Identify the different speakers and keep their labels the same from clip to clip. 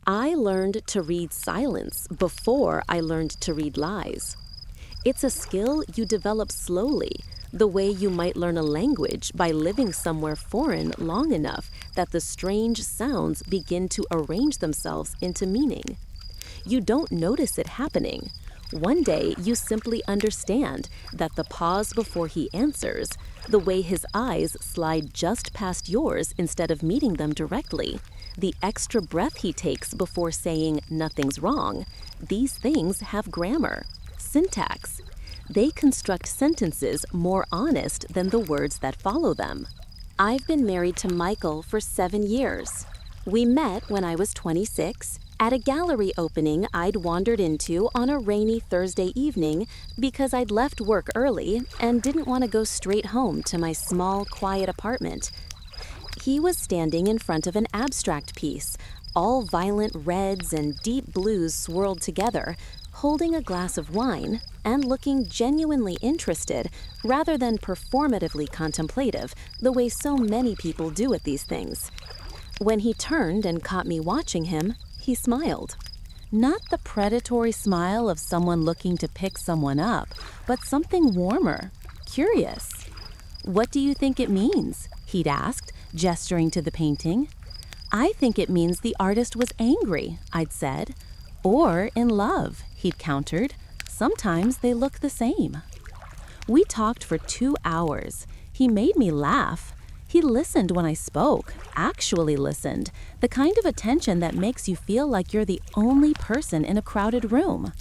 Speaker 1: I learned to read silence before I learned to read lies. It's a skill you develop slowly, the way you might learn a language by living somewhere foreign long enough that the strange sounds begin to arrange themselves into meaning. You don't notice it happening. One day, you simply understand that the pause before he answers, the way his eyes slide just past yours instead of meeting them directly, the extra breath he takes before saying nothing's wrong, these things have grammar, syntax. They construct sentences more honest than the words that follow them. I've been married to Michael for 7 years. We met when I was 26 at a gallery opening I'd wandered into on a rainy Thursday evening because I'd left work early and didn't want to go straight home to my small, quiet apartment. He was standing in front of an abstract piece, all violent reds and deep blues swirled together, holding a glass of wine and looking genuinely interested rather than performatively contemplative, the way so many people do at these things. When he turned and caught me watching him, he smiled. Not the predatory smile of someone looking to pick someone up, but something warmer, curious. "What do you think it means?" he'd asked, gesturing to the painting. "I think it means the artist was angry," I'd said. "Or in love," he'd countered. "Sometimes they look the same." We talked for 2 hours. He made me laugh. He listened when I spoke, actually listened, the kind of attention that makes you feel like you're the only person in a crowded room.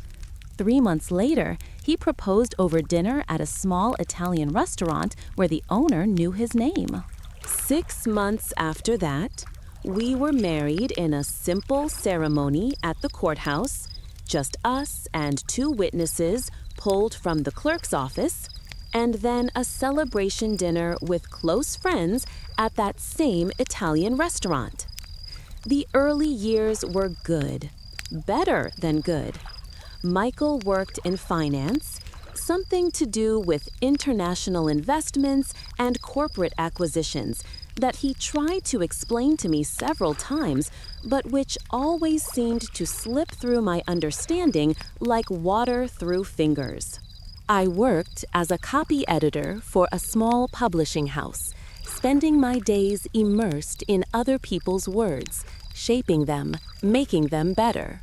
Speaker 1: 3 months later, he proposed over dinner at a small Italian restaurant where the owner knew his name. 6 months after that, we were married in a simple ceremony at the courthouse, just us and 2 witnesses pulled from the clerk's office, and then a celebration dinner with close friends at that same Italian restaurant. The early years were good, better than good. Michael worked in finance, something to do with international investments and corporate acquisitions that he tried to explain to me several times, but which always seemed to slip through my understanding like water through fingers. I worked as a copy editor for a small publishing house, spending my days immersed in other people's words, shaping them, making them better.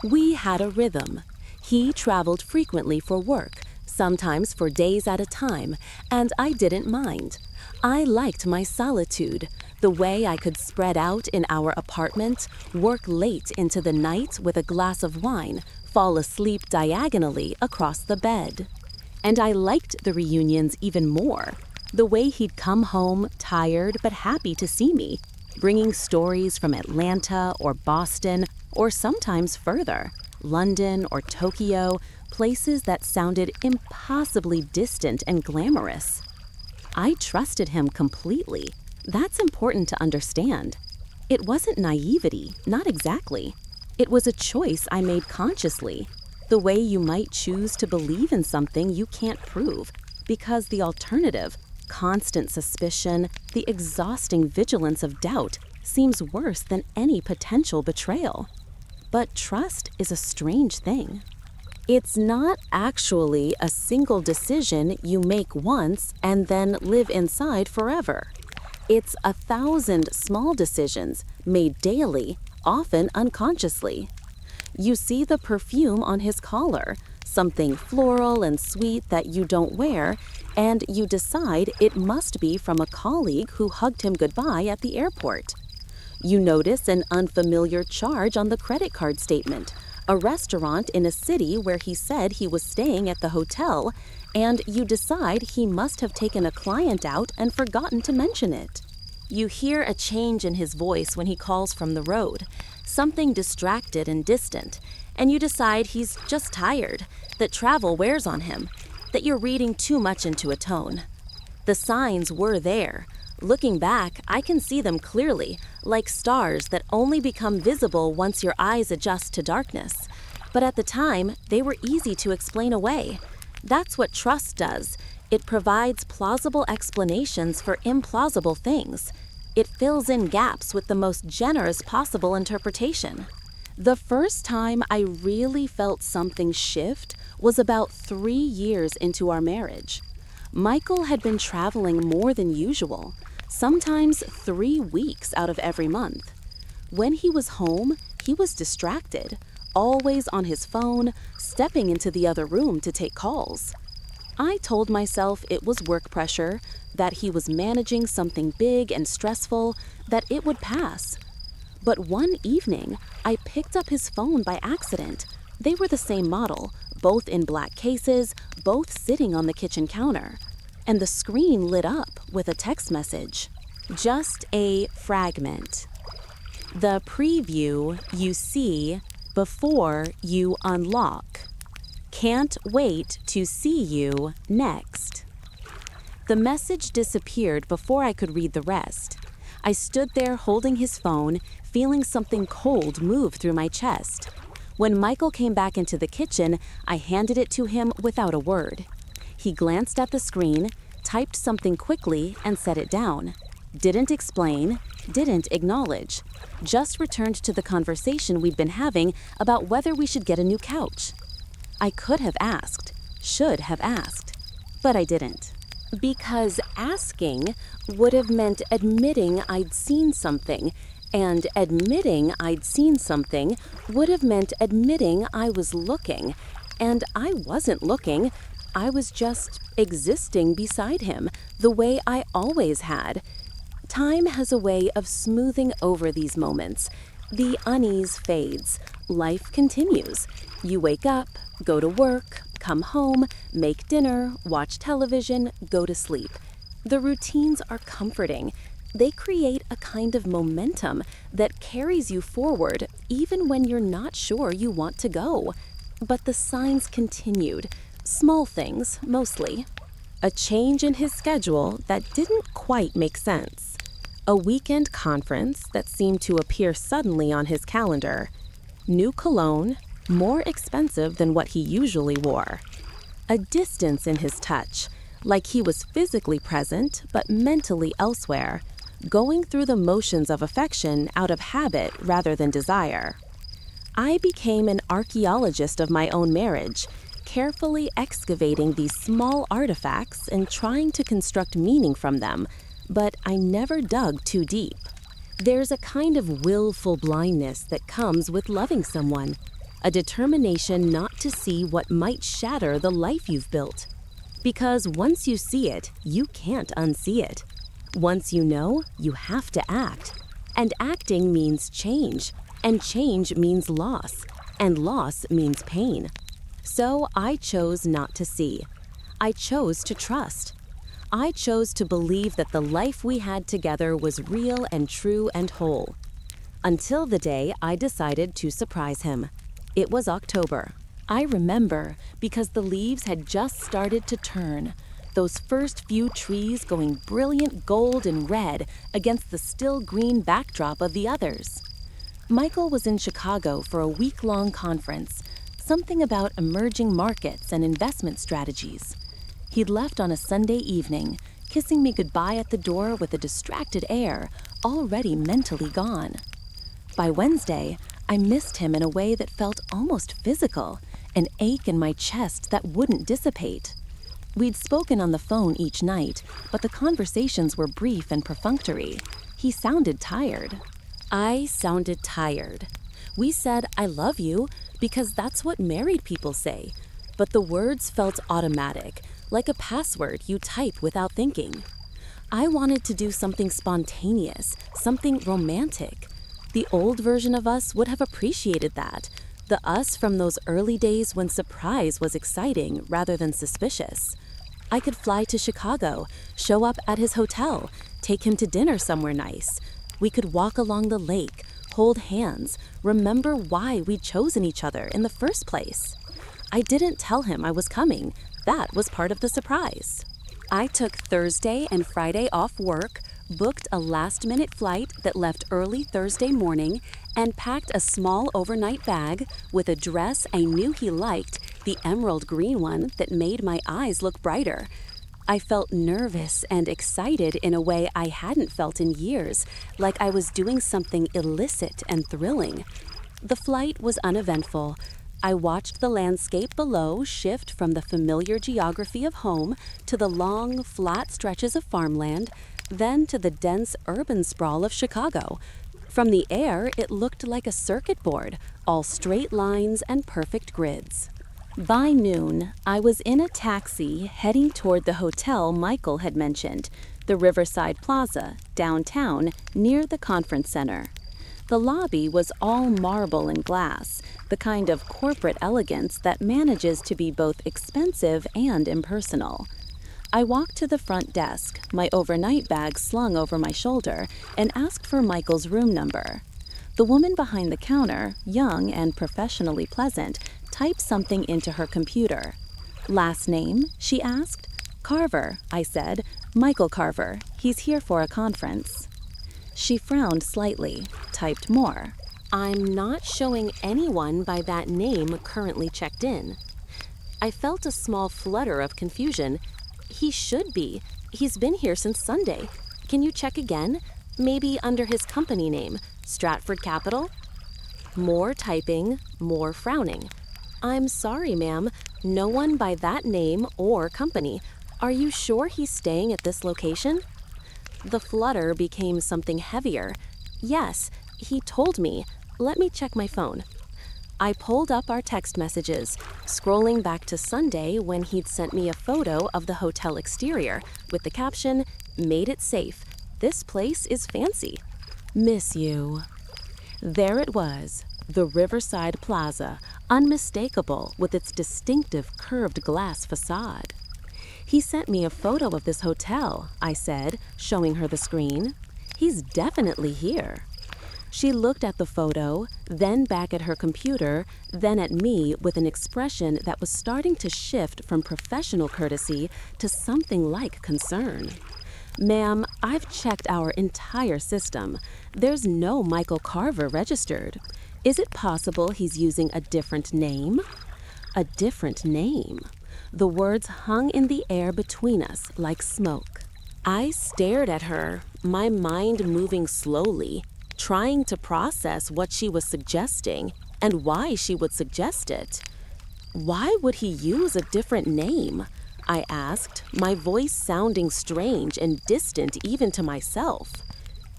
Speaker 1: We had a rhythm. He traveled frequently for work, sometimes for days at a time, and I didn't mind. I liked my solitude, the way I could spread out in our apartment, work late into the night with a glass of wine, fall asleep diagonally across the bed. And I liked the reunions even more, the way he'd come home tired but happy to see me, bringing stories from Atlanta or Boston or sometimes further, London or Tokyo, places that sounded impossibly distant and glamorous. I trusted him completely. That's important to understand. It wasn't naivety, not exactly. It was a choice I made consciously, the way you might choose to believe in something you can't prove, because the alternative, constant suspicion, the exhausting vigilance of doubt, seems worse than any potential betrayal. But trust is a strange thing. It's not actually a single decision you make once and then live inside forever. It's 1,000 small decisions made daily, often unconsciously. You see the perfume on his collar, something floral and sweet that you don't wear, and you decide it must be from a colleague who hugged him goodbye at the airport. You notice an unfamiliar charge on the credit card statement, a restaurant in a city where he said he was staying at the hotel, and you decide he must have taken a client out and forgotten to mention it. You hear a change in his voice when he calls from the road, something distracted and distant, and you decide he's just tired, that travel wears on him, that you're reading too much into a tone. The signs were there. Looking back, I can see them clearly, like stars that only become visible once your eyes adjust to darkness. But at the time, they were easy to explain away. That's what trust does. It provides plausible explanations for implausible things. It fills in gaps with the most generous possible interpretation.
Speaker 2: The first time I really felt something shift was about 3 years into our marriage. Michael had been traveling more than usual, sometimes 3 weeks out of every month. When he was home, he was distracted, always on his phone, stepping into the other room to take calls. I told myself it was work pressure, that he was managing something big and stressful, that it would pass. But one evening, I picked up his phone by accident. They were the same model, both in black cases, both sitting on the kitchen counter. And the screen lit up with a text message. Just a fragment. The preview you see before you unlock. Can't wait to see you next. The message disappeared before I could read the rest. I stood there holding his phone, feeling something cold move through my chest. When Michael came back into the kitchen, I handed it to him without a word. He glanced at the screen, typed something quickly, and set it down. Didn't explain, didn't acknowledge. Just returned to the conversation we'd been having about whether we should get a new couch. I could have asked, should have asked, but I didn't. Because asking would have meant admitting I'd seen something, and admitting I'd seen something would have meant admitting I was looking, and I wasn't looking. I was just existing beside him, the way I always had. Time has a way of smoothing over these moments. The unease fades. Life continues. You wake up, go to work, come home, make dinner, watch television, go to sleep. The routines are comforting. They create a kind of momentum that carries you forward even when you're not sure you want to go. But the signs continued. Small things, mostly. A change in his schedule that didn't quite make sense. A weekend conference that seemed to appear suddenly on his calendar. New cologne, more expensive than what he usually wore. A distance in his touch, like he was physically present but mentally elsewhere, going through the motions of affection out of habit rather than desire. I became an archaeologist of my own marriage, carefully excavating these small artifacts and trying to construct meaning from them, but I never dug too deep. There's a kind of willful blindness that comes with loving someone, a determination not to see what might shatter the life you've built. Because once you see it, you can't unsee it. Once you know, you have to act. And acting means change, and change means loss, and loss means pain. So I chose not to see. I chose to trust. I chose to believe that the life we had together was real and true and whole. Until the day I decided to surprise him. It was October. I remember because the leaves had just started to turn, those first few trees going brilliant gold and red against the still green backdrop of the others. Michael was in Chicago for a week-long conference, something about emerging markets and investment strategies. He'd left on a Sunday evening, kissing me goodbye at the door with a distracted air, already mentally gone. By Wednesday, I missed him in a way that felt almost physical, an ache in my chest that wouldn't dissipate. We'd spoken on the phone each night, but the conversations were brief and perfunctory. He sounded tired. I sounded tired. We said, "I love you," because that's what married people say, but the words felt automatic, like a password you type without thinking. I wanted to do something spontaneous, something romantic. The old version of us would have appreciated that, the us from those early days when surprise was exciting rather than suspicious. I could fly to Chicago, show up at his hotel, take him to dinner somewhere nice. We could walk along the lake, hold hands, remember why we'd chosen each other in the first place. I didn't tell him I was coming. That was part of the surprise. I took Thursday and Friday off work, booked a last-minute flight that left early Thursday morning, and packed a small overnight bag with a dress I knew he liked, the emerald green one that made my eyes look brighter. I felt nervous and excited in a way I hadn't felt in years, like I was doing something illicit and thrilling. The flight was uneventful. I watched the landscape below shift from the familiar geography of home to the long, flat stretches of farmland, then to the dense urban sprawl of Chicago. From the air, it looked like a circuit board, all straight lines and perfect grids. By noon, I was in a taxi heading toward the hotel Michael had mentioned, the Riverside Plaza, downtown, near the conference center. The lobby was all marble and glass, the kind of corporate elegance that manages to be both expensive and impersonal. I walked to the front desk, my overnight bag slung over my shoulder, and asked for Michael's room number. The woman behind the counter, young and professionally pleasant, typed something into her computer. "Last name?" she asked. "Carver," I said. "Michael Carver. He's here for a conference." She frowned slightly, typed more.
Speaker 1: "I'm not showing anyone by that name currently checked in." I felt a small flutter of confusion. "He should be. He's been here since Sunday. Can you check again? Maybe under his company name, Stratford Capital?" More typing, more frowning. "I'm sorry, ma'am. No one by that name or company. Are you sure he's staying at this location?" The flutter became something heavier. "Yes, he told me. Let me check my phone." I pulled up our text messages, scrolling back to Sunday when he'd sent me a photo of the hotel exterior with the caption, "Made it safe. This place is fancy. Miss you." There it was, the Riverside Plaza, unmistakable with its distinctive curved glass facade. "He sent me a photo of this hotel," I said, showing her the screen. "He's definitely here." She looked at the photo, then back at her computer, then at me with an expression that was starting to shift from professional courtesy to something like concern. "Ma'am, I've checked our entire system. There's no Michael Carver registered. Is it possible he's using a different name?" A different name. The words hung in the air between us like smoke. I stared at her, my mind moving slowly, trying to process what she was suggesting and why she would suggest it. "Why would he use a different name?" I asked, my voice sounding strange and distant even to myself.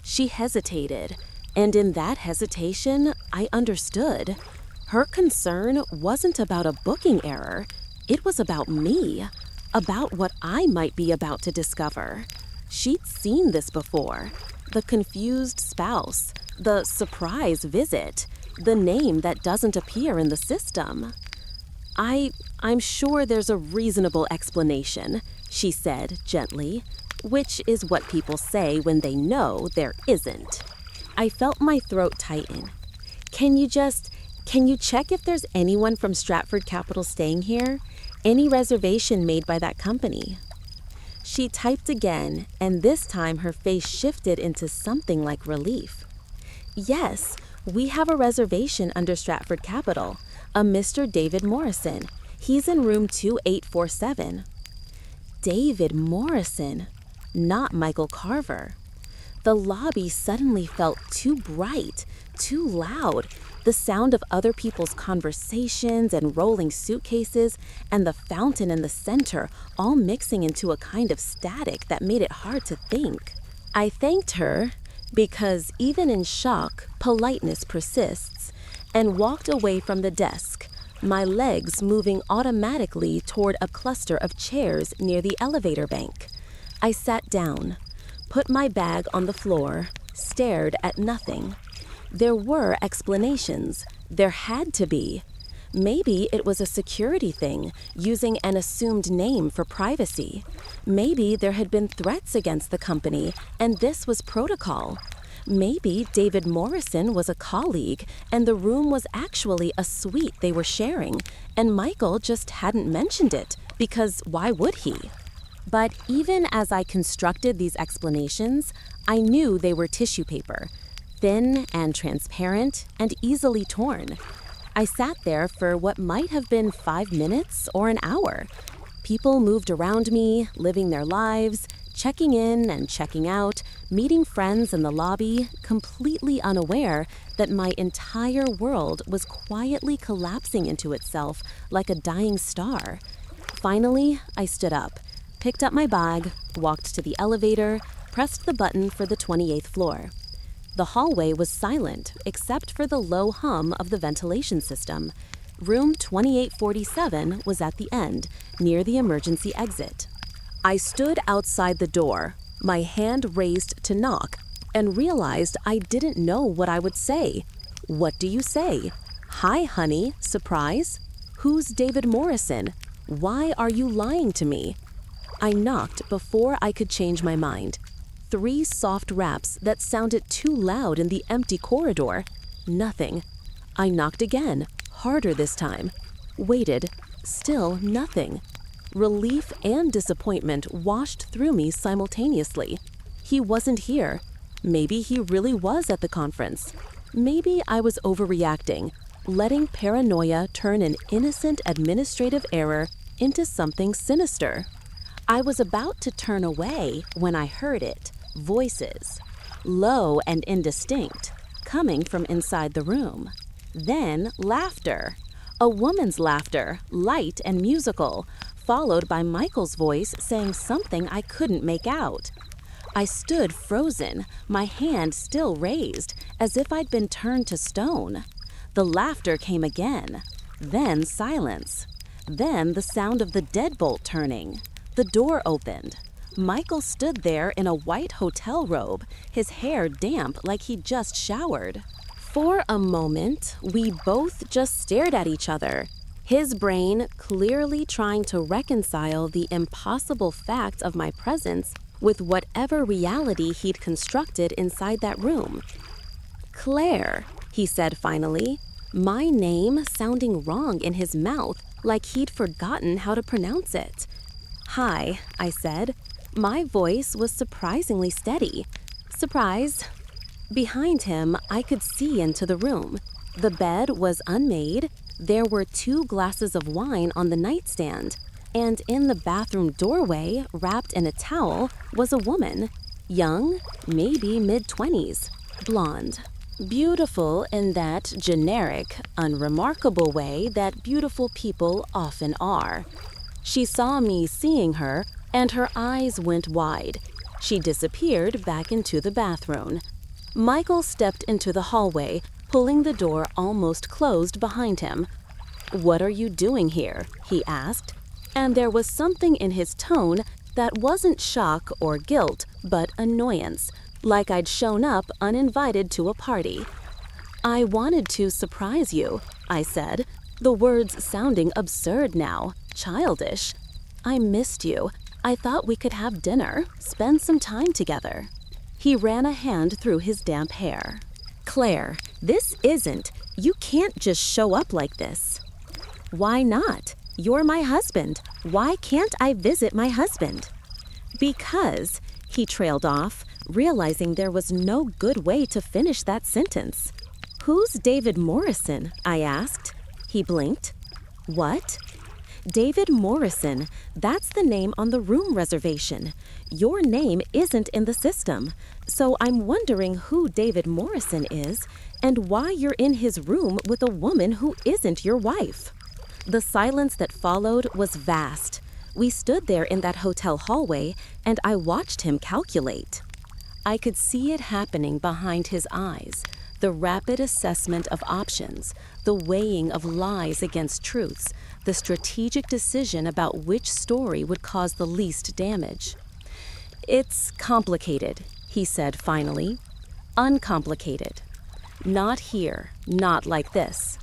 Speaker 1: She hesitated, and in that hesitation, I understood. Her concern wasn't about a booking error. It was about me, about what I might be about to discover. She'd seen this before. The confused spouse, the surprise visit, the name that doesn't appear in the system. I'm sure there's a reasonable explanation," she said gently, which is what people say when they know there isn't. I felt my throat tighten. Can you check if there's anyone from Stratford Capital staying here? Any reservation made by that company?" She typed again, and this time her face shifted into something like relief. "Yes, we have a reservation under Stratford Capital, a Mr. David Morrison. He's in room 2847. David Morrison, not Michael Carver. The lobby suddenly felt too bright, too loud. The sound of other people's conversations and rolling suitcases and the fountain in the center all mixing into a kind of static that made it hard to think. I thanked her, because even in shock, politeness persists, and walked away from the desk, my legs moving automatically toward a cluster of chairs near the elevator bank. I sat down, put my bag on the floor, stared at nothing. There were explanations. There had to be. Maybe it was a security thing, using an assumed name for privacy. Maybe there had been threats against the company, and this was protocol. Maybe David Morrison was a colleague, and the room was actually a suite they were sharing, and Michael just hadn't mentioned it, because why would he? But even as I constructed these explanations, I knew they were tissue paper, thin and transparent and easily torn. I sat there for what might have been 5 minutes or an hour. People moved around me, living their lives, checking in and checking out, meeting friends in the lobby, completely unaware that my entire world was quietly collapsing into itself like a dying star. Finally, I stood up, picked up my bag, walked to the elevator, pressed the button for the 28th floor. The hallway was silent except for the low hum of the ventilation system. Room 2847 was at the end, near the emergency exit. I stood outside the door, my hand raised to knock, and realized I didn't know what I would say. What do you say? Hi, honey, surprise? Who's David Morrison? Why are you lying to me? I knocked before I could change my mind. 3 soft raps that sounded too loud in the empty corridor. Nothing. I knocked again, harder this time. Waited. Still nothing. Relief and disappointment washed through me simultaneously. He wasn't here. Maybe he really was at the conference. Maybe I was overreacting, letting paranoia turn an innocent administrative error into something sinister. I was about to turn away when I heard it. Voices, low and indistinct, coming from inside the room. Then laughter. A woman's laughter, light and musical, followed by Michael's voice saying something I couldn't make out. I stood frozen, my hand still raised, as if I'd been turned to stone. The laughter came again. Then silence. Then the sound of the deadbolt turning. The door opened. Michael stood there in a white hotel robe, his hair damp like he'd just showered. For a moment, we both just stared at each other, his brain clearly trying to reconcile the impossible fact of my presence with whatever reality he'd constructed inside that room. Claire, he said finally, my name sounding wrong in his mouth like he'd forgotten how to pronounce it. Hi, I said. My voice was surprisingly steady. Surprise. Behind him, I could see into the room. The bed was unmade. There were 2 glasses of wine on the nightstand. And in the bathroom doorway, wrapped in a towel, was a woman. Young, maybe mid-20s, blonde. Beautiful in that generic, unremarkable way that beautiful people often are. She saw me seeing her, and her eyes went wide. She disappeared back into the bathroom. Michael stepped into the hallway, pulling the door almost closed behind him. "What are you doing here?" he asked, and there was something in his tone that wasn't shock or guilt, but annoyance, like I'd shown up uninvited to a party. "I wanted to surprise you," I said, the words sounding absurd now, childish. "I missed you. I thought we could have dinner, spend some time together." He ran a hand through his damp hair. "Claire, this isn't. You can't just show up like this." "Why not? You're my husband. Why can't I visit my husband?" "Because," he trailed off, realizing there was no good way to finish that sentence. "Who's David Morrison?" I asked. He blinked. "What?" "David Morrison. That's the name on the room reservation. Your name isn't in the system. So I'm wondering who David Morrison is and why you're in his room with a woman who isn't your wife." The silence that followed was vast. We stood there in that hotel hallway, and I watched him calculate. I could see it happening behind his eyes, the rapid assessment of options, the weighing of lies against truths, the strategic decision about which story would cause the least damage. "It's complicated," he said finally. "Uncomplicated. Not here, not like this."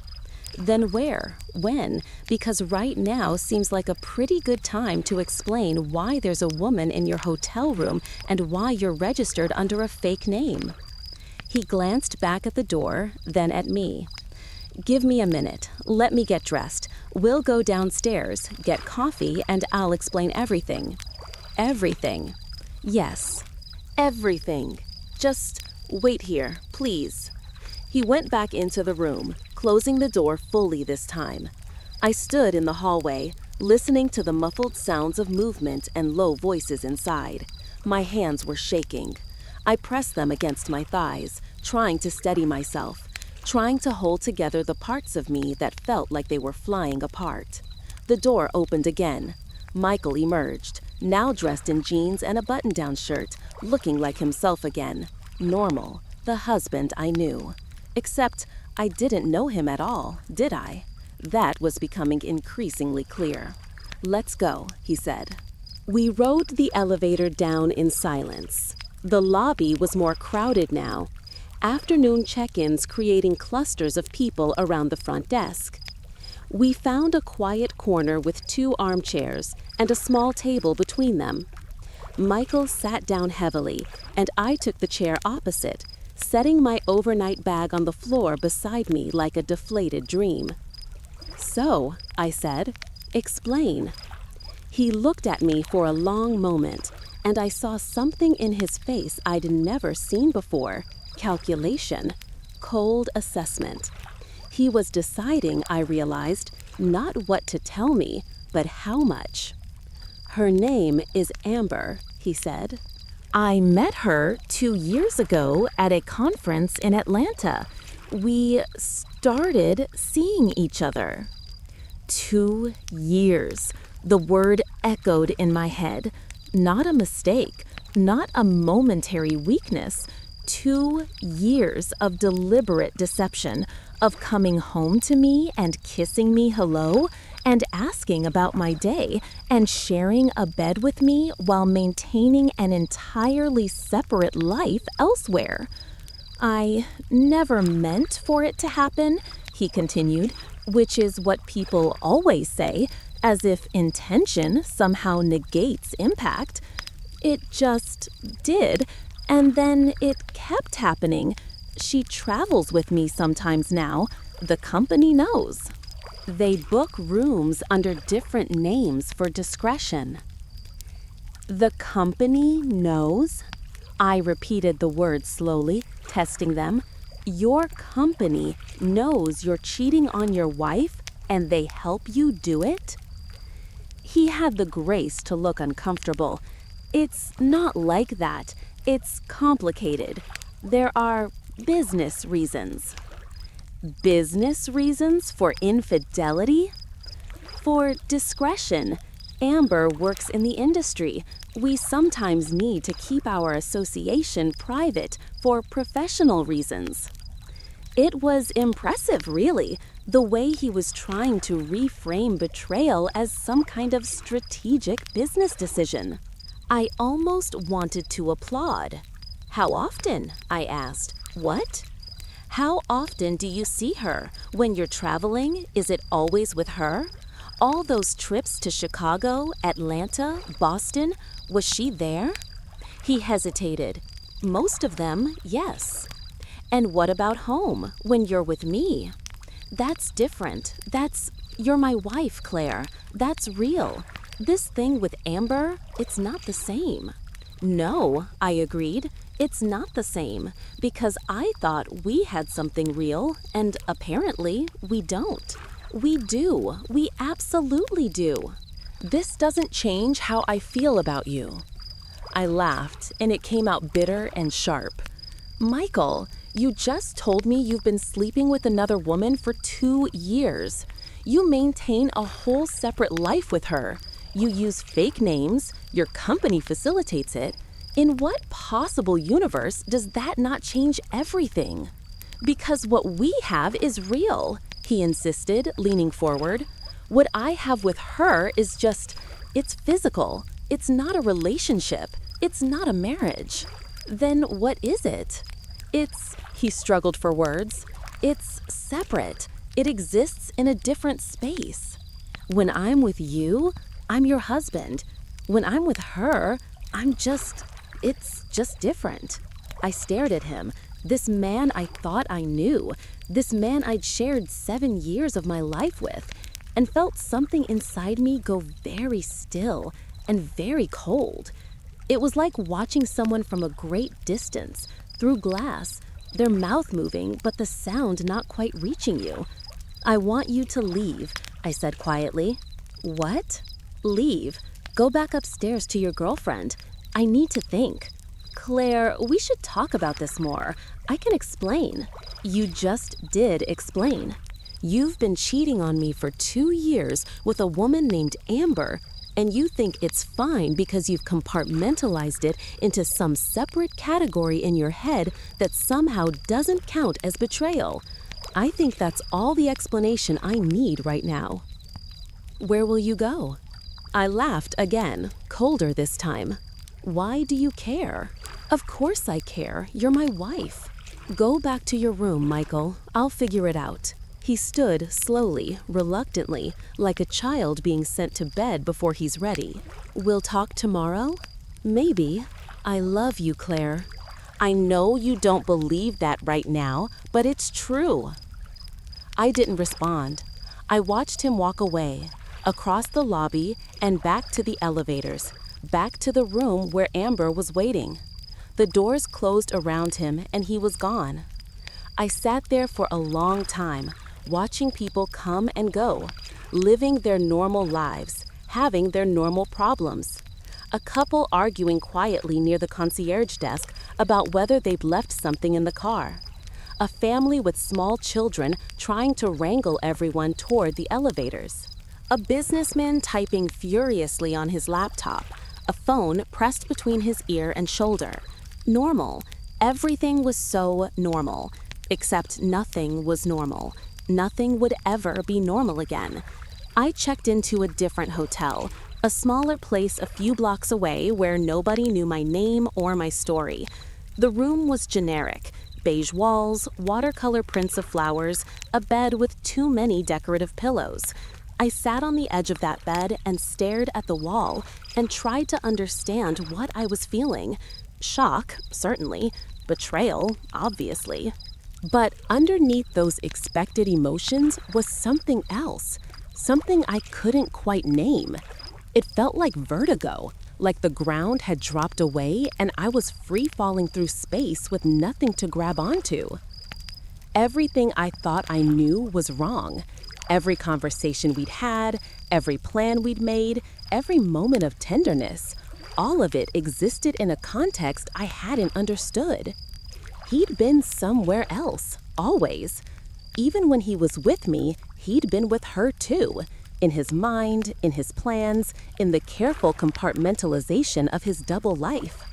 Speaker 1: "Then where? When? Because right now seems like a pretty good time to explain why there's a woman in your hotel room and why you're registered under a fake name." He glanced back at the door, then at me. "Give me a minute. Let me get dressed. We'll go downstairs, get coffee, and I'll explain everything." "Everything?" "Yes, everything. Just wait here, please." He went back into the room, closing the door fully this time. I stood in the hallway, listening to the muffled sounds of movement and low voices inside.
Speaker 2: My hands were shaking. I pressed them against my thighs, trying to steady myself, trying to hold together the parts of me that felt like they were flying apart. The door opened again. Michael emerged, now dressed in jeans and a button-down shirt, looking like himself again. Normal, the husband I knew. Except I didn't know him at all, did I? That was becoming increasingly clear. "Let's go," he said. We rode the elevator down in silence. The lobby was more crowded now, afternoon check-ins creating clusters of people around the front desk. We found a quiet corner with 2 armchairs and a small table between them. Michael sat down heavily, and I took the chair opposite, setting my overnight bag on the floor beside me like a deflated dream. "So," I said, "explain." He looked at me for a long moment, and I saw something in his face I'd never seen before: calculation, cold assessment. He was deciding, I realized, not what to tell me, but how much. "Her name is Amber," he said. "I met her 2 years ago at a conference in Atlanta. We started seeing each other." 2 years. The word echoed in my head. Not a mistake, not a momentary weakness. 2 years of deliberate deception, of coming home to me and kissing me hello, and asking about my day, and sharing a bed with me while maintaining an entirely separate life elsewhere. "I never meant for it to happen," he continued, which is what people always say, as if intention somehow negates impact. "It just did, and then it kept happening. She travels with me sometimes now. The company knows. They book rooms under different names for discretion." "The company knows?" I repeated the words slowly, testing them. "Your company knows you're cheating on your wife, and they help you do it?" He had the grace to look uncomfortable. "It's not like that. It's complicated. There are business reasons." "Business reasons for infidelity?" "For discretion. Amber works in the industry. We sometimes need to keep our association private for professional reasons." It was impressive, really, the way he was trying to reframe betrayal as some kind of strategic business decision. I almost wanted to applaud. "How often?" I asked. "What?" "How often do you see her? When you're traveling, is it always with her? All those trips to Chicago, Atlanta, Boston, was she there?" He hesitated. "Most of them, yes." "And what about home, when you're with me?" "That's different. You're my wife, Claire. That's real. This thing with Amber, it's not the same." "No," I agreed. "It's not the same, because I thought we had something real, and apparently we don't." "We do. We absolutely do." "This doesn't change how I feel about you." I laughed, and it came out bitter and sharp. "Michael, you just told me you've been sleeping with another woman for 2 years. You maintain a whole separate life with her. You use fake names. Your company facilitates it. In what possible universe does that not change everything?" "Because what we have is real," he insisted, leaning forward. "What I have with her is it's physical. It's not a relationship. It's not a marriage." "Then what is it?" He struggled for words. "It's separate. It exists in a different space. When I'm with you, I'm your husband. When I'm with her, it's just different." I stared at him. This man I thought I knew. This man I'd shared 7 years of my life with, and felt something inside me go very still and very cold. It was like watching someone from a great distance, through glass, their mouth moving, but the sound not quite reaching you. "I want you to leave," I said quietly. "What?" "Leave. Go back upstairs to your girlfriend.
Speaker 1: I need to think. Claire, we should talk about this more. I can explain. You just did explain. You've been cheating on me for 2 years with a woman named Amber, and you think it's fine because you've compartmentalized it into some separate category in your head that somehow doesn't count as betrayal. I think that's all the explanation I need right now. Where will you go? I laughed again, colder this time. Why do you care? Of course I care. You're my wife. Go back to your room, Michael. I'll figure it out. He stood slowly, reluctantly, like a child being sent to bed before he's ready. We'll talk tomorrow? Maybe. I love you, Claire. I know you don't believe that right now, but it's true. I didn't respond. I watched him walk away, across the lobby and back to the elevators, back to the room where Amber was waiting. The doors closed around him and he was gone. I sat there for a long time, watching people come and go, living their normal lives, having their normal problems. A couple arguing quietly near the concierge desk about whether they'd left something in the car. A family with small children trying to wrangle everyone toward the elevators. A businessman typing furiously on his laptop, a phone pressed between his ear and shoulder. Normal. Everything was so normal, except nothing was normal. Nothing would ever be normal again. I checked into a different hotel, a smaller place a few blocks away where nobody knew my name or my story. The room was generic. Beige walls, watercolor prints of flowers, a bed with too many decorative pillows. I sat on the edge of that bed and stared at the wall and tried to understand what I was feeling. Shock, certainly. Betrayal, obviously. But underneath those expected emotions was something else, something I couldn't quite name. It felt like vertigo, like the ground had dropped away and I was free falling through space with nothing to grab onto. Everything I thought I knew was wrong. Every conversation we'd had, every plan we'd made, every moment of tenderness, all of it existed in a context I hadn't understood. He'd been somewhere else, always. Even when he was with me, he'd been with her too. In his mind, in his plans, in the careful compartmentalization of his double life.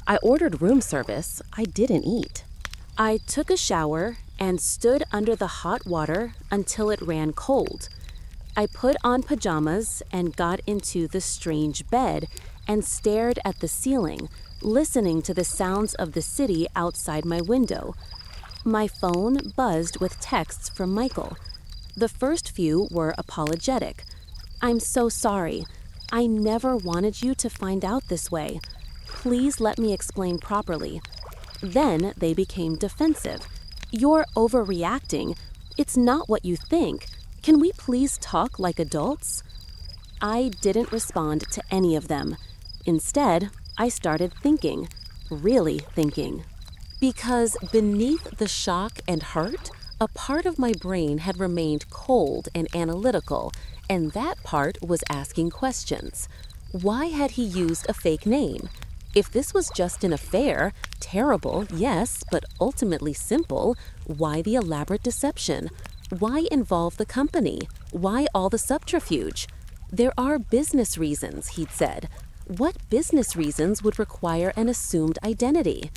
Speaker 1: I ordered room service. I didn't eat. I took a shower and stood under the hot water until it ran cold. I put on pajamas and got into the strange bed and stared at the ceiling, listening to the sounds of the city outside my window. My phone buzzed with texts from Michael. The first few were apologetic. I'm so sorry. I never wanted you to find out this way. Please let me explain properly. Then they became defensive. You're overreacting. It's not what you think. Can we please talk like adults? I didn't respond to any of them. Instead, I started thinking, really thinking. Because beneath the shock and hurt, a part of my brain had remained cold and analytical, and that part was asking questions. Why had he used a fake name? If this was just an affair, terrible, yes, but ultimately simple, why the elaborate deception? Why involve the company? Why all the subterfuge? There are business reasons, he'd said. What business reasons would require an assumed identity?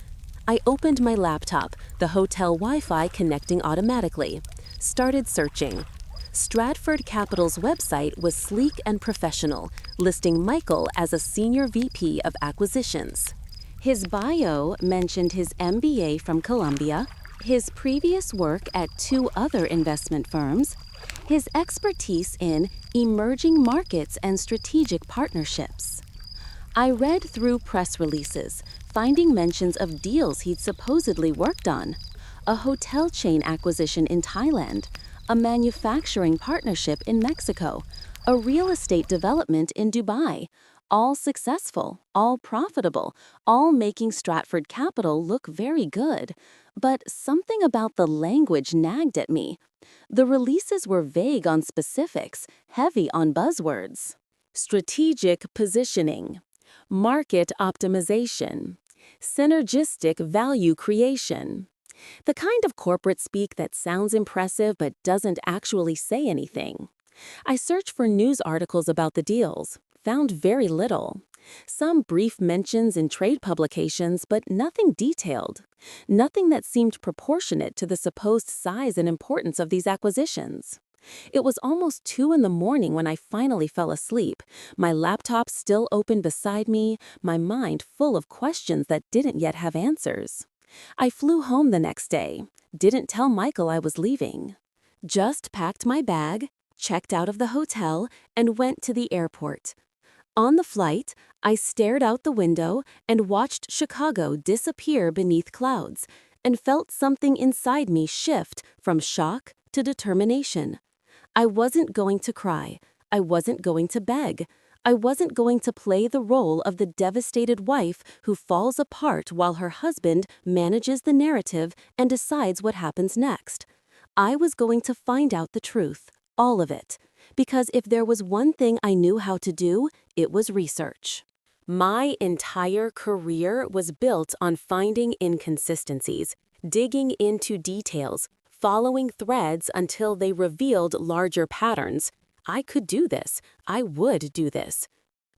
Speaker 1: I opened my laptop, the hotel Wi-Fi connecting automatically. Started searching. Stratford Capital's website was sleek and professional, listing Michael as a senior VP of acquisitions. His bio mentioned his MBA from Columbia, his previous work at 2 other investment firms, his expertise in emerging markets and strategic partnerships. I read through press releases, finding mentions of deals he'd supposedly worked on, a hotel chain acquisition in Thailand, a manufacturing partnership in Mexico, a real estate development in Dubai, all successful, all profitable, all making Stratford Capital look very good. But something about the language nagged at me. The releases were vague on specifics, heavy on buzzwords. Strategic positioning.
Speaker 2: market optimization, synergistic value creation. The kind of corporate speak that sounds impressive but doesn't actually say anything. I searched for news articles about the deals, found very little. Some brief mentions in trade publications, but nothing detailed. Nothing that seemed proportionate to the supposed size and importance of these acquisitions. It was almost 2 in the morning when I finally fell asleep, my laptop still open beside me, my mind full of questions that didn't yet have answers. I flew home the next day, didn't tell Michael I was leaving. Just packed my bag, checked out of the hotel, and went to the airport. On the flight, I stared out the window and watched Chicago disappear beneath clouds, and felt something inside me shift from shock to determination. I wasn't going to cry. I wasn't going to beg. I wasn't going to play the role of the devastated wife who falls apart while her husband manages the narrative and decides what happens next. I was going to find out the truth, all of it. Because if there was one thing I knew how to do, it was research. My entire career was built on finding inconsistencies, digging into details, following threads until they revealed larger patterns. I could do this. I would do this.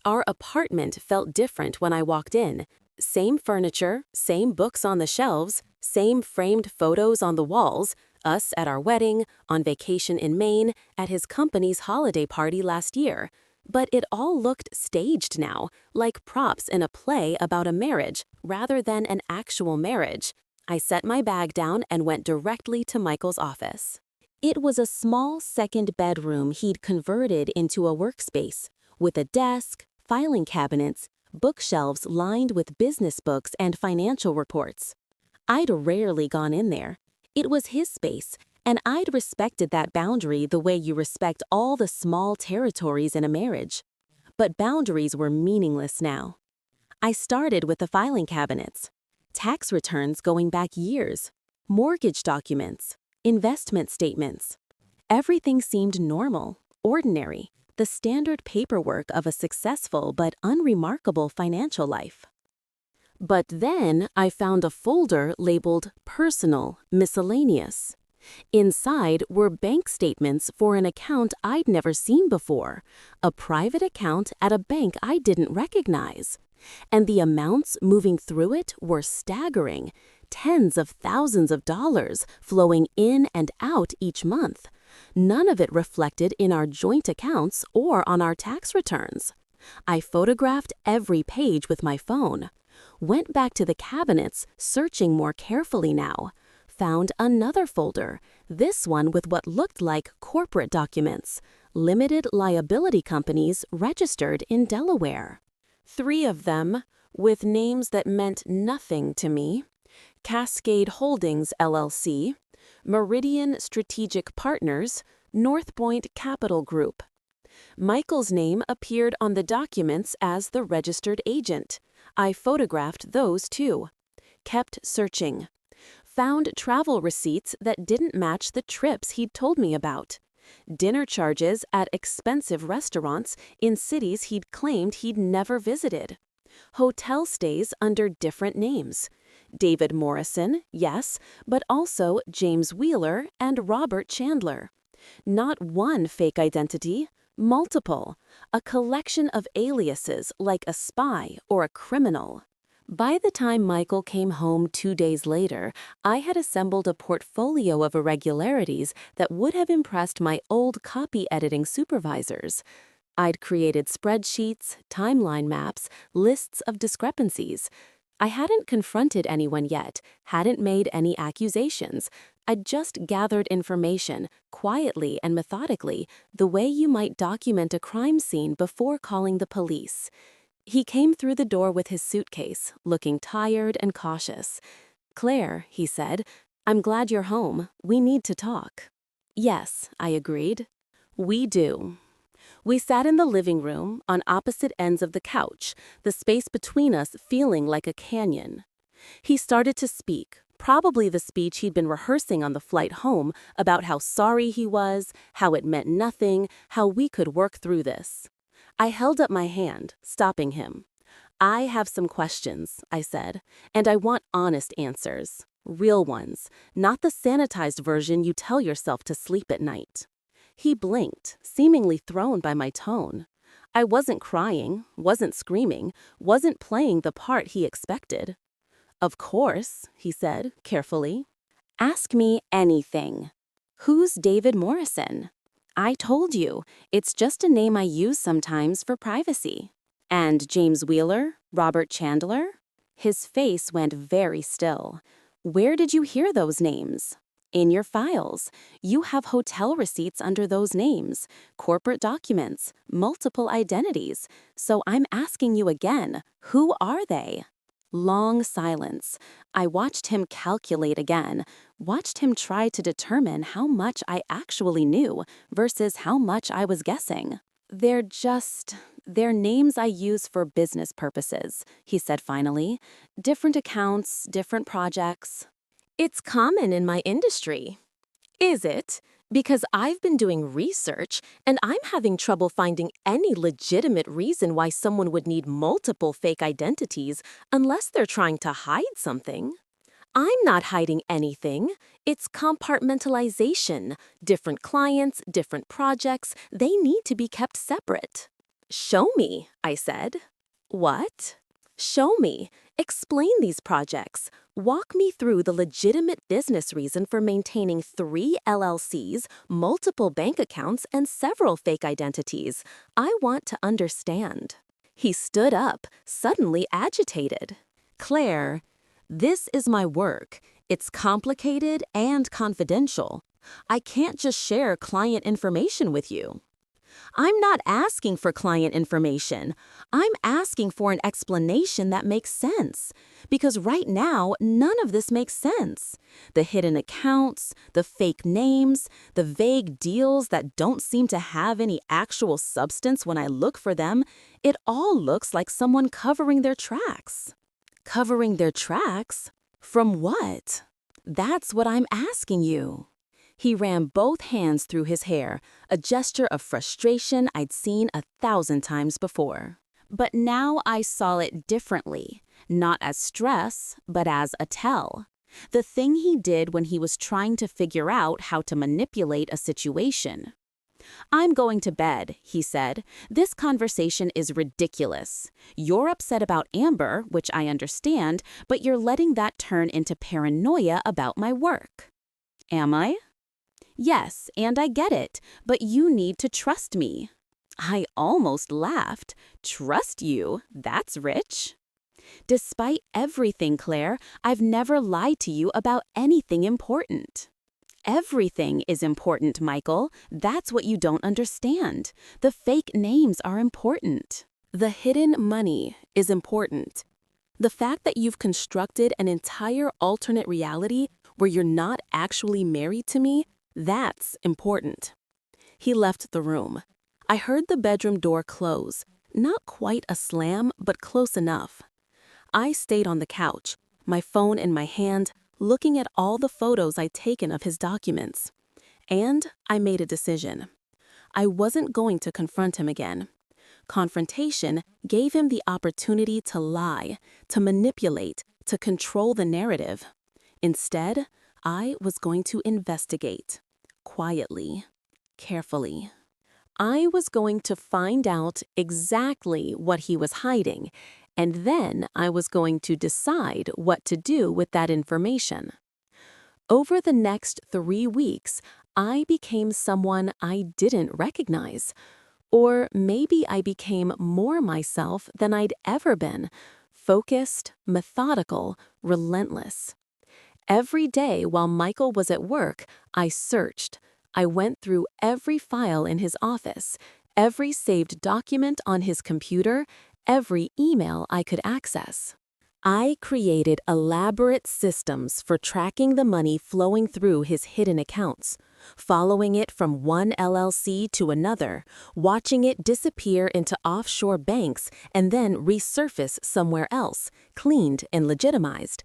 Speaker 2: Our apartment felt different when I walked in. Same furniture, same books on the shelves, same framed photos on the walls, us at our wedding, on vacation in Maine, at his company's holiday party last year. But it all looked staged now, like props in a play about a marriage, rather than an actual marriage. I set my bag down and went directly to Michael's office. It was a small second bedroom he'd converted into a workspace, with a desk, filing cabinets, bookshelves lined with business books and financial reports. I'd rarely gone in there. It was his space, and I'd respected that boundary the way you respect all the small territories in a marriage. But boundaries were meaningless now. I started with the filing cabinets. Tax returns going back years, mortgage documents, investment statements. Everything seemed normal, ordinary, the standard paperwork of a successful but unremarkable financial life. But then I found a folder labeled Personal Miscellaneous. Inside were bank statements for an account I'd never seen before, a private account at a bank I didn't recognize. And the amounts moving through it were staggering, tens of thousands of dollars flowing in and out each month. None of it reflected in our joint accounts or on our tax returns. I photographed every page with my phone. Went back to the cabinets, searching more carefully now. Found another folder, this one with what looked like corporate documents, limited liability companies registered in Delaware. 3 of them, with names that meant nothing to me: Cascade Holdings, LLC, Meridian Strategic Partners, North Point Capital Group. Michael's name appeared on the documents as the registered agent. I photographed those too. Kept searching. Found travel receipts that didn't match the trips he'd told me about. Dinner charges at expensive restaurants in cities he'd claimed he'd never visited. Hotel stays under different names. David Morrison, yes, but also James Wheeler and Robert Chandler. Not one fake identity, multiple. A collection of aliases like a spy or a criminal. By the time Michael came home 2 days later, I had assembled a portfolio of irregularities that would have impressed my old copy editing supervisors. I'd created spreadsheets, timeline maps, lists of discrepancies. I hadn't confronted anyone yet, hadn't made any accusations. I'd just gathered information, quietly and methodically, the way you might document a crime scene before calling the police. He came through the door with his suitcase, looking tired and cautious. "Claire," he said, "I'm glad you're home. We need to talk." "Yes," I agreed. "We do." We sat in the living room, on opposite ends of the couch, the space between us feeling like a canyon. He started to speak, probably the speech he'd been rehearsing on the flight home, about how sorry he was, how it meant nothing, how we could work through this. I held up my hand, stopping him. I have some questions, I said, and I want honest answers. Real ones, not the sanitized version you tell yourself to sleep at night. He blinked, seemingly thrown by my tone. I wasn't crying, wasn't screaming, wasn't playing the part he expected. Of course, he said, carefully. Ask me anything. Who's David Morrison? I told you, it's just a name I use sometimes for privacy. And James Wheeler? Robert Chandler? His face went very still. Where did you hear those names? In your files. You have hotel receipts under those names, corporate documents, multiple identities. So I'm asking you again, who are they? Long silence. I watched him calculate again, watched him try to determine how much I actually knew versus how much I was guessing. They're names I use for business purposes, he said finally. Different accounts, different projects. It's common in my industry. Is it? Because I've been doing research and I'm having trouble finding any legitimate reason why someone would need multiple fake identities unless they're trying to hide something. I'm not hiding anything. It's compartmentalization. Different clients, different projects, they need to be kept separate. Show me, I said. What? Show me. Explain these projects. Walk me through the legitimate business reason for maintaining 3 LLCs, multiple bank accounts, and several fake identities. I want to understand. He stood up, suddenly agitated. Claire, this is my work. It's complicated and confidential. I can't just share client information with you. I'm not asking for client information. I'm asking for an explanation that makes sense. Because right now, none of this makes sense. The hidden accounts, the fake names, the vague deals that don't seem to have any actual substance when I look for them, it all looks like someone covering their tracks. Covering their tracks? From what? That's what I'm asking you. He ran both hands through his hair, a gesture of frustration I'd seen 1,000 times before. But now I saw it differently, not as stress, but as a tell. The thing he did when he was trying to figure out how to manipulate a situation. I'm going to bed, he said. This conversation is ridiculous. You're upset about Amber, which I understand, but you're letting that turn into paranoia about my work. Am I? Yes, and I get it, but you need to trust me. I almost laughed. Trust you? That's rich. Despite everything, Claire, I've never lied to you about anything important. Everything is important, Michael. That's what you don't understand. The fake names are important. The hidden money is important. The fact that you've constructed an entire alternate reality where you're not actually married to me, that's important. He left the room. I heard the bedroom door close. Not quite a slam, but close enough. I stayed on the couch, my phone in my hand, looking at all the photos I'd taken of his documents. And I made a decision. I wasn't going to confront him again. Confrontation gave him the opportunity to lie, to manipulate, to control the narrative. Instead, I was going to investigate. Quietly, carefully. I was going to find out exactly what he was hiding, and then I was going to decide what to do with that information. Over the next 3 weeks, I became someone I didn't recognize. Or maybe I became more myself than I'd ever been, focused, methodical, relentless. Every day while Michael was at work, I searched. I went through every file in his office, every saved document on his computer, every email I could access. I created elaborate systems for tracking the money flowing through his hidden accounts, following it from one LLC to another, watching it disappear into offshore banks and then resurface somewhere else, cleaned and legitimized.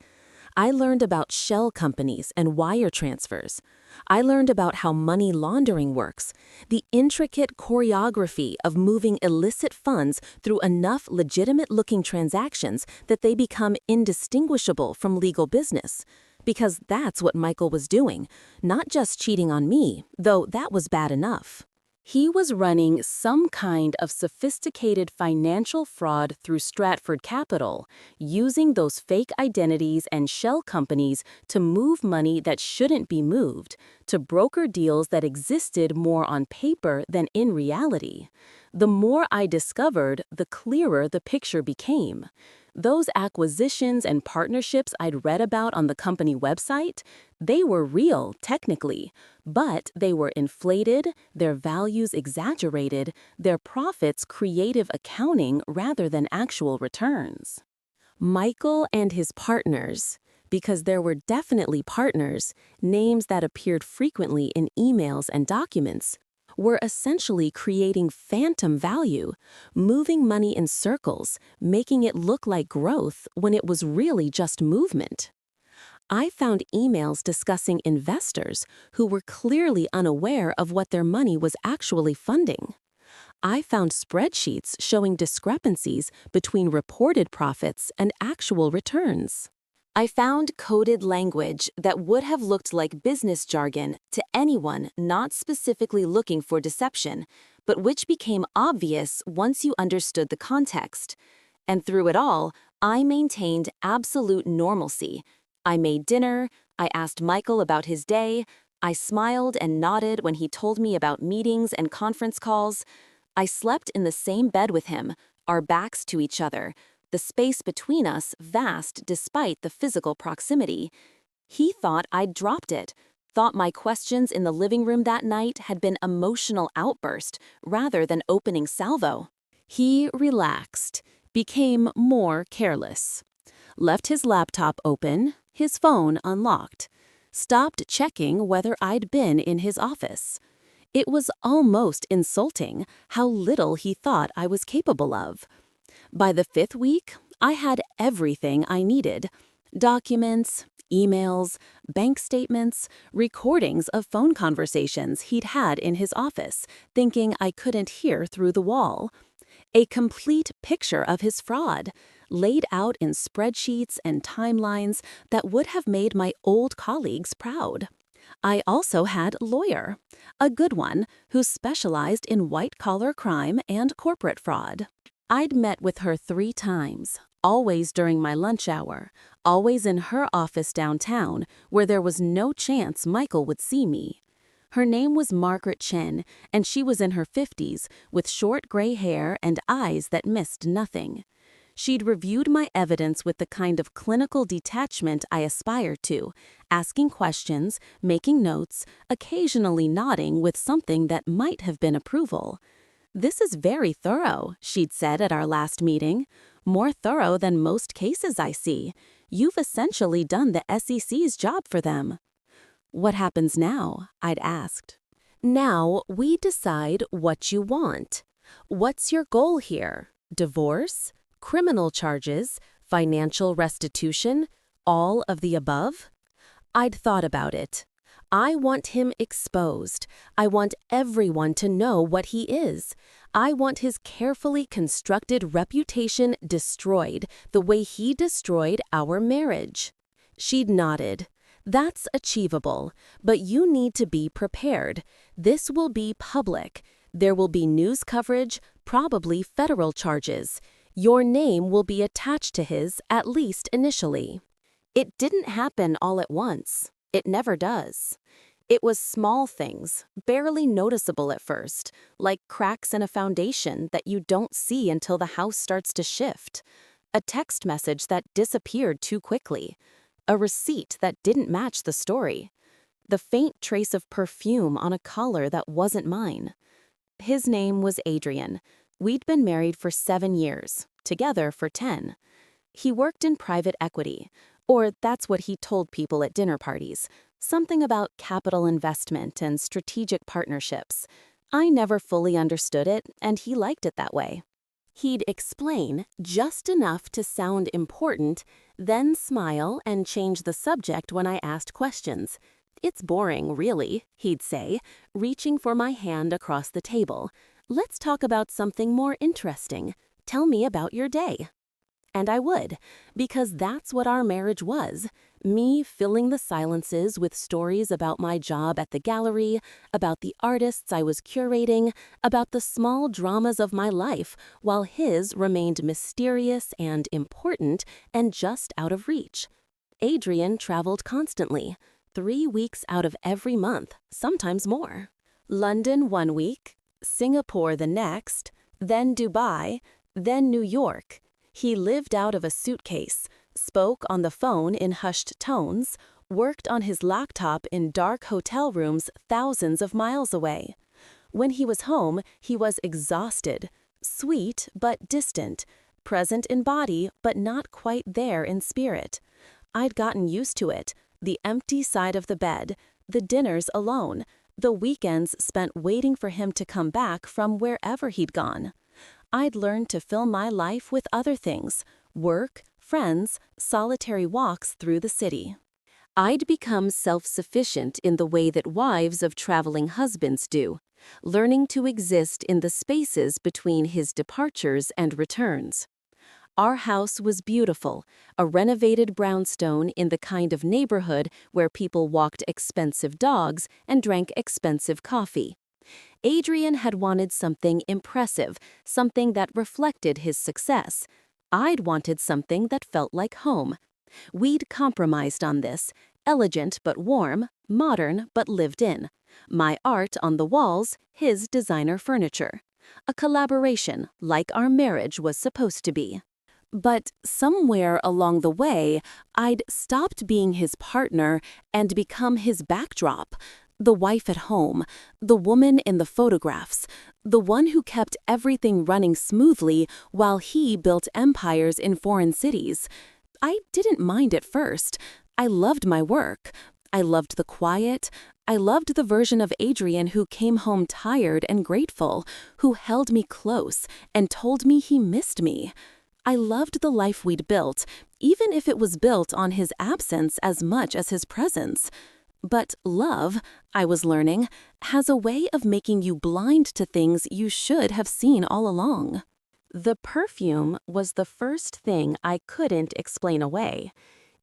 Speaker 2: I learned about shell companies and wire transfers.
Speaker 1: I learned about how money laundering works, the intricate choreography of moving illicit funds through enough legitimate-looking transactions that they become indistinguishable from legal business. Because that's what Michael was doing, not just cheating on me, though that was bad enough.
Speaker 2: He was running some kind of sophisticated financial fraud through Stratford Capital, using those fake identities and shell companies to move money that shouldn't be moved, to broker deals that existed more on paper than in reality. The more I discovered, the clearer the picture became. Those acquisitions and partnerships I'd read about on the company website, they were real, technically, but they were inflated, their values exaggerated, their profits creative accounting rather than actual returns.
Speaker 1: Michael and his partners, because there were definitely partners, names that appeared frequently in emails and documents, were essentially creating phantom value, moving money in circles, making it look like growth when it was really just movement. I found emails discussing investors who were clearly unaware of what their money was actually funding. I found spreadsheets showing discrepancies between reported profits and actual returns. I found coded language that would have looked like business jargon to anyone not specifically looking for deception, but which became obvious once you understood the context. And through it all, I maintained absolute normalcy. I made dinner, I asked Michael about his day, I smiled and nodded when he told me about meetings and conference calls. I slept in the same bed with him, our backs to each other, the space between us vast despite the physical proximity. He thought I'd dropped it, thought my questions in the living room that night had been emotional outburst rather than opening salvo.
Speaker 2: He relaxed, became more careless, left his laptop open, his phone unlocked, stopped checking whether I'd been in his office. It was almost insulting how little he thought I was capable of. By the 5th week, I had everything I needed: documents, emails, bank statements, recordings of phone conversations he'd had in his office, thinking I couldn't hear through the wall. A complete picture of his fraud, laid out in spreadsheets and timelines that would have made my old colleagues proud. I also had lawyer, a good one who specialized in white-collar crime and corporate fraud. I'd met with her 3 times, always during my lunch hour, always in her office downtown, where there was no chance Michael would see me. Her name was Margaret Chen, and she was in her 50s, with short gray hair and eyes that missed nothing. She'd reviewed my evidence with the kind of clinical detachment I aspired to, asking questions, making notes, occasionally nodding with something that might have been approval. "This is very thorough," she'd said at our last meeting. "More thorough than most cases I see. You've essentially done the SEC's job for them." "What happens now?" I'd asked. "Now we decide what you want. What's your goal here? Divorce? Criminal charges? Financial restitution? All of the above?" I'd thought about it. I want him exposed. I want everyone to know what he is. I want his carefully constructed reputation destroyed the way he destroyed our marriage. She'd nodded. "That's achievable, but you need to be prepared. This will be public. There will be news coverage, probably federal charges. Your name will be attached to his, at least initially." It didn't happen all at once. It never does. It was small things, barely noticeable at first, like cracks in a foundation that you don't see until the house starts to shift, a text message that disappeared too quickly, a receipt that didn't match the story, the faint trace of perfume on a collar that wasn't mine. His name was Adrian. We'd been married for 7 years, together for 10. He worked in private equity, or that's what he told people at dinner parties, something about capital investment and strategic partnerships. I never fully understood it, and he liked it that way. He'd explain just enough to sound important, then smile and change the subject when I asked questions.
Speaker 1: "It's boring, really," he'd say, reaching for my hand across the table. "Let's talk about something more interesting. Tell me about your day." And I would, because that's what our marriage was. Me filling the silences with stories about my job at the gallery, about the artists I was curating, about the small dramas of my life, while his remained mysterious and important and just out of reach. Adrian traveled constantly, 3 weeks out of every month, sometimes more. London 1 week, Singapore the next, then Dubai, then New York. He lived out of a suitcase, spoke on the phone in hushed tones, worked on his laptop in dark hotel rooms thousands of miles away. When he was home, he was exhausted, sweet but distant, present in body but not quite there in spirit. I'd gotten used to it, the empty side of the bed, the dinners alone, the weekends spent waiting for him to come back from wherever he'd gone. I'd learned to fill my life with other things, work, friends, solitary walks through the city. I'd become self-sufficient in the way that wives of traveling husbands do, learning to exist in the spaces between his departures and returns. Our house was beautiful, a renovated brownstone in the kind of neighborhood where people walked expensive dogs and drank expensive coffee. Adrian had wanted something impressive, something that reflected his success. I'd wanted something that felt like home. We'd compromised on this, elegant but warm, modern but lived in. My art on the walls, his designer furniture. A collaboration, like our marriage was supposed to be. But somewhere along the way, I'd stopped being his partner and become his backdrop. The wife at home, the woman in the photographs, the one who kept everything running smoothly while he built empires in foreign cities. I didn't mind at first. I loved my work. I loved the quiet. I loved the version of Adrian who came home tired and grateful, who held me close and told me he missed me. I loved the life we'd built, even if it was built on his absence as much as his presence. But love, I was learning, has a way of making you blind to things you should have seen all along. The perfume was the first thing I couldn't explain away.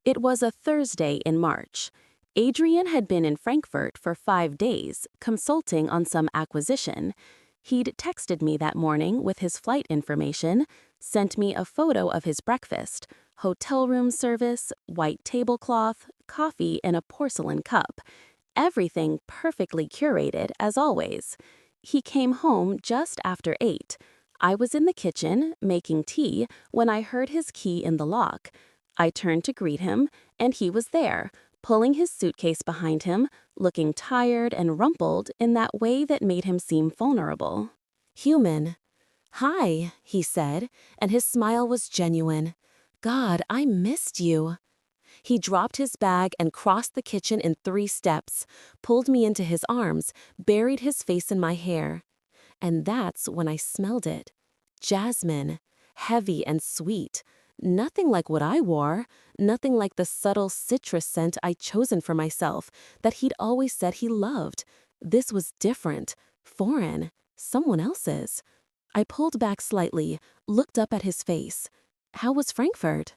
Speaker 1: It was a Thursday in March. Adrian had been in Frankfurt for 5 days, consulting on some acquisition. He'd texted me that morning with his flight information, sent me a photo of his breakfast, hotel room service, white tablecloth, coffee in a porcelain cup. Everything perfectly curated, as always. He came home just after 8. I was in the kitchen, making tea, when I heard his key in the lock. I turned to greet him, and he was there, pulling his suitcase behind him, looking tired and rumpled in that way that made him seem vulnerable. Human. "Hi," he said, and his smile was genuine. "God, I missed you." He dropped his bag and crossed the kitchen in 3 steps, pulled me into his arms, buried his face in my hair. And that's when I smelled it. Jasmine. Heavy and sweet. Nothing like what I wore, nothing like the subtle citrus scent I'd chosen for myself, that he'd always said he loved. This was different, foreign, someone else's. I pulled back slightly, looked up at his face. How was Frankfurt?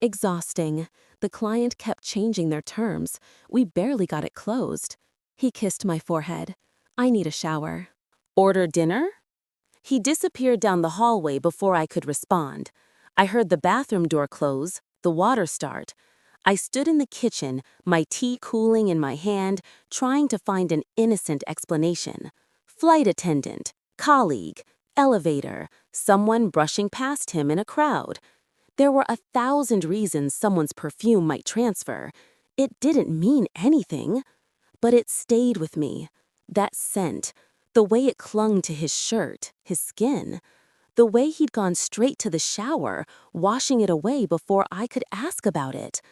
Speaker 1: Exhausting. The client kept changing their terms. We barely got it closed. He kissed my forehead. I need a shower. Order dinner? He disappeared down the hallway before I could respond. I heard the bathroom door close, the water start. I stood in the kitchen, my tea cooling in my hand, trying to find an innocent explanation. Flight attendant, colleague, elevator, someone brushing past him in a crowd. There were 1,000 reasons someone's perfume might transfer. It didn't mean anything, but it stayed with me. That scent, the way it clung to his shirt, his skin, the way he'd gone straight to the shower, washing it away before I could ask about it.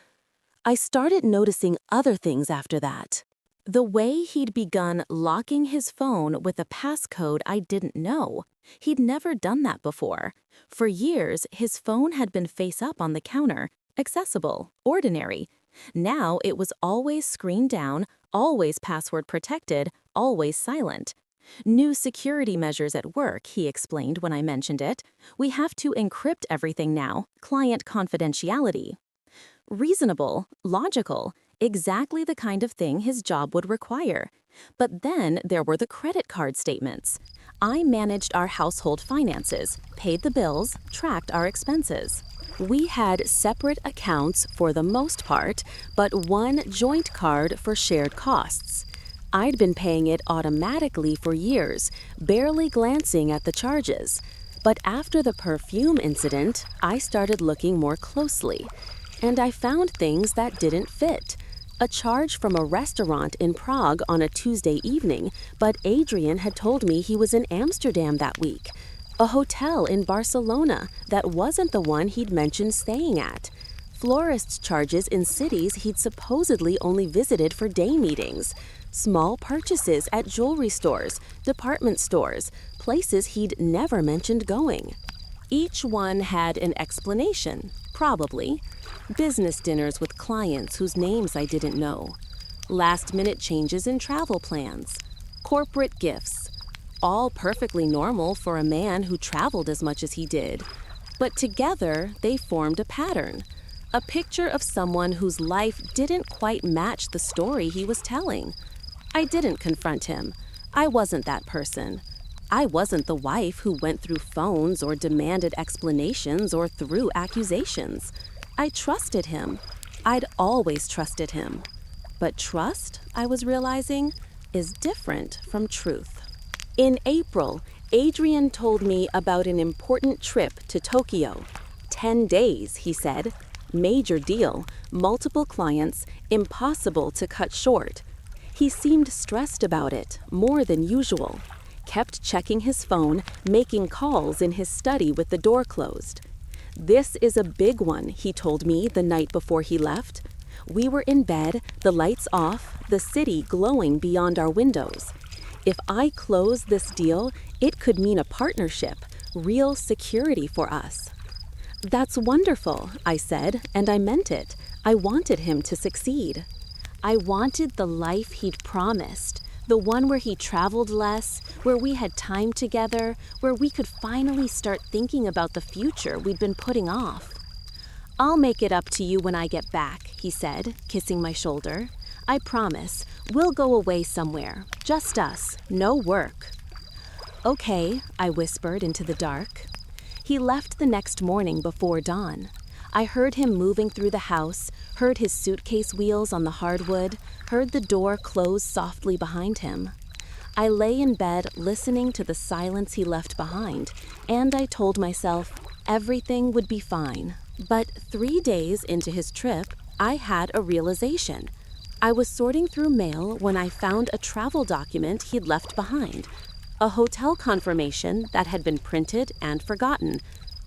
Speaker 1: I started noticing other things after that. The way he'd begun locking his phone with a passcode I didn't know. He'd never done that before. For years, his phone had been face up on the counter, accessible, ordinary. Now it was always screened down, always password protected, always silent. New security measures at work, he explained when I mentioned it. We have to encrypt everything now, client confidentiality. Reasonable, logical, exactly the kind of thing his job would require. But then there were the credit card statements. I managed our household finances, paid the bills, tracked our expenses. We had separate accounts for the most part, but one joint card for shared costs. I'd been paying it automatically for years, barely glancing at the charges. But after the perfume incident, I started looking more closely. And I found things that didn't fit. A charge from a restaurant in Prague on a Tuesday evening, but Adrian had told me he was in Amsterdam that week. A hotel in Barcelona that wasn't the one he'd mentioned staying at. Florist's charges in cities he'd supposedly only visited for day meetings. Small purchases at jewelry stores, department stores, places he'd never mentioned going. Each one had an explanation, probably. Business dinners with clients whose names I didn't know. Last-minute changes in travel plans. Corporate gifts. All perfectly normal for a man who traveled as much as he did. But together, they formed a pattern. A picture of someone whose life didn't quite match the story he was telling. I didn't confront him. I wasn't that person. I wasn't the wife who went through phones or demanded explanations or threw accusations. I trusted him. I'd always trusted him. But trust, I was realizing, is different from truth. In April, Adrian told me about an important trip to Tokyo. 10 days, he said. Major deal, multiple clients, impossible to cut short. He seemed stressed about it, more than usual. Kept checking his phone, making calls in his study with the door closed. This is a big one, he told me the night before he left. We were in bed, the lights off, the city glowing beyond our windows. If I close this deal, it could mean a partnership, real security for us. That's wonderful, I said, and I meant it. I wanted him to succeed. I wanted the life he'd promised, the one where he traveled less, where we had time together, where we could finally start thinking about the future we'd been putting off. I'll make it up to you when I get back, he said, kissing my shoulder. I promise, we'll go away somewhere, just us, no work. Okay, I whispered into the dark. He left the next morning before dawn. I heard him moving through the house, heard his suitcase wheels on the hardwood, heard the door close softly behind him. I lay in bed listening to the silence he left behind, and I told myself everything would be fine. But 3 days into his trip, I had a realization. I was sorting through mail when I found a travel document he'd left behind. A hotel confirmation that had been printed and forgotten.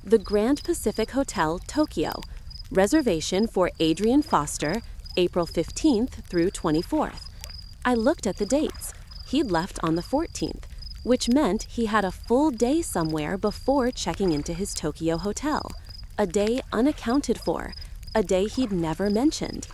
Speaker 1: The Grand Pacific Hotel, Tokyo. Reservation for Adrian Foster, April 15th through 24th. I looked at the dates. He'd left on the 14th, which meant he had a full day somewhere before checking into his Tokyo hotel. A day unaccounted for, a day he'd never mentioned.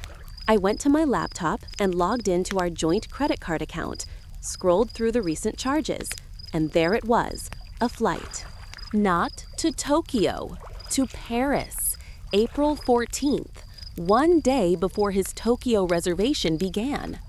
Speaker 1: I went to my laptop and logged into our joint credit card account, scrolled through the recent charges, and there it was, a flight. Not to Tokyo, to Paris, April 14th, one day before his Tokyo reservation began.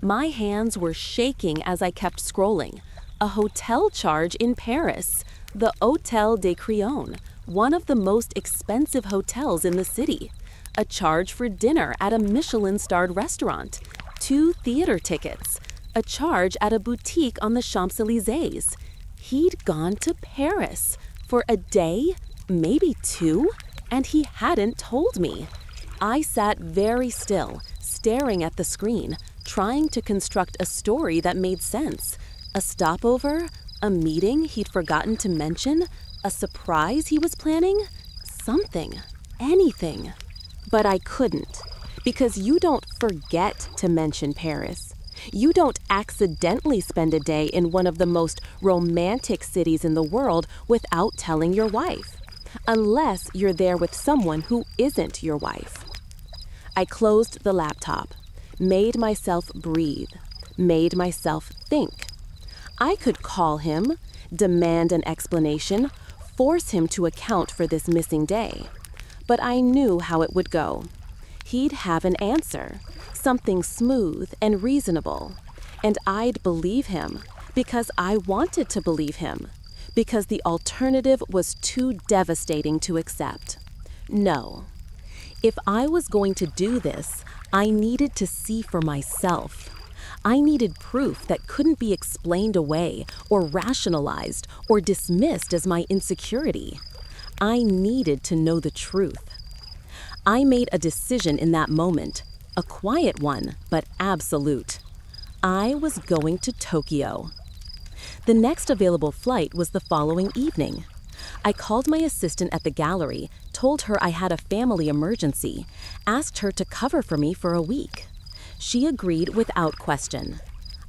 Speaker 1: My hands were shaking as I kept scrolling. A hotel charge in Paris, the Hôtel de Crillon, one of the most expensive hotels in the city. A charge for dinner at a Michelin-starred restaurant. 2 theater tickets. A charge at a boutique on the Champs-Élysées. He'd gone to Paris for a day, maybe 2, and he hadn't told me. I sat very still, staring at the screen, trying to construct a story that made sense. A stopover? A meeting he'd forgotten to mention? A surprise he was planning? Something. Anything. But I couldn't, because you don't forget to mention Paris. You don't accidentally spend a day in one of the most romantic cities in the world without telling your wife, unless you're there with someone who isn't your wife.
Speaker 2: I closed the laptop, made myself breathe, made myself think. I could call him, demand an explanation, force him to account for this missing day. But I knew how it would go. He'd have an answer, something smooth and reasonable. And I'd believe him because I wanted to believe him, because the alternative was too devastating to accept. No. If I was going to do this, I needed to see for myself. I needed proof that couldn't be explained away or rationalized or dismissed as my insecurity. I needed to know the truth. I made a decision in that moment, a quiet one, but absolute. I was going to Tokyo. The next available flight was the following evening. I called my assistant at the gallery, told her I had a family emergency, asked her to cover for me for a week. She agreed without question.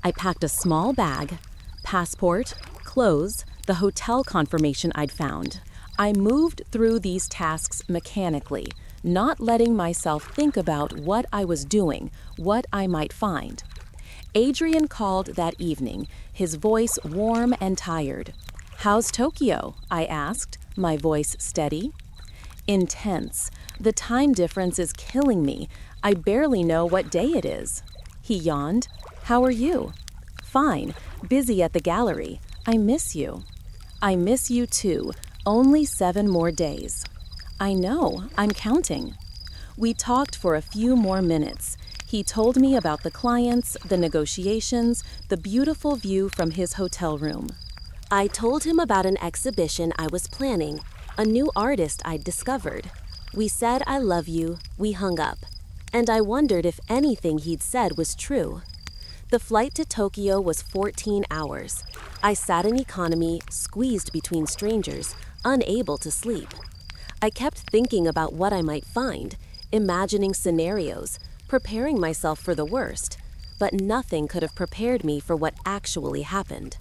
Speaker 2: I packed a small bag, passport, clothes, the hotel confirmation I'd found. I moved through these tasks mechanically, not letting myself think about what I was doing, what I might find. Adrian called that evening, his voice warm and tired. "How's Tokyo?" I asked, my voice steady. "Intense. The time difference is killing me. I barely know what day it is." He yawned. "How are you?" "Fine. Busy at the gallery. I miss you." "I miss you too. Only 7 more days." "I know. I'm counting." We talked for a few more minutes. He told me about the clients, the negotiations, the beautiful view from his hotel room. I told him about an exhibition I was planning, a new artist I'd discovered. We said I love you, we hung up, and I wondered if anything he'd said was true. The flight to Tokyo was 14 hours. I sat in economy, squeezed between strangers, unable to sleep. I kept thinking about what I might find, imagining scenarios, preparing myself for the worst, but nothing could have prepared me for what actually happened.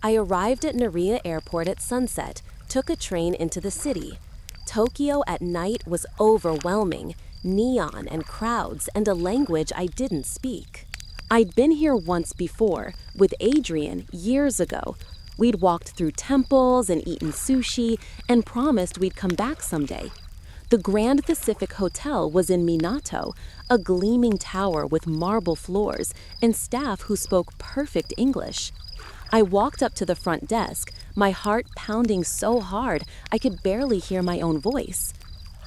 Speaker 2: I arrived at Narita Airport at sunset, took a train into the city. Tokyo at night was overwhelming, neon and crowds and a language I didn't speak. I'd been here once before, with Adrian, years ago. We'd walked through temples and eaten sushi and promised we'd come back someday. The Grand Pacific Hotel was in Minato, a gleaming tower with marble floors and staff who spoke perfect English. I walked up to the front desk, my heart pounding so hard I could barely hear my own voice.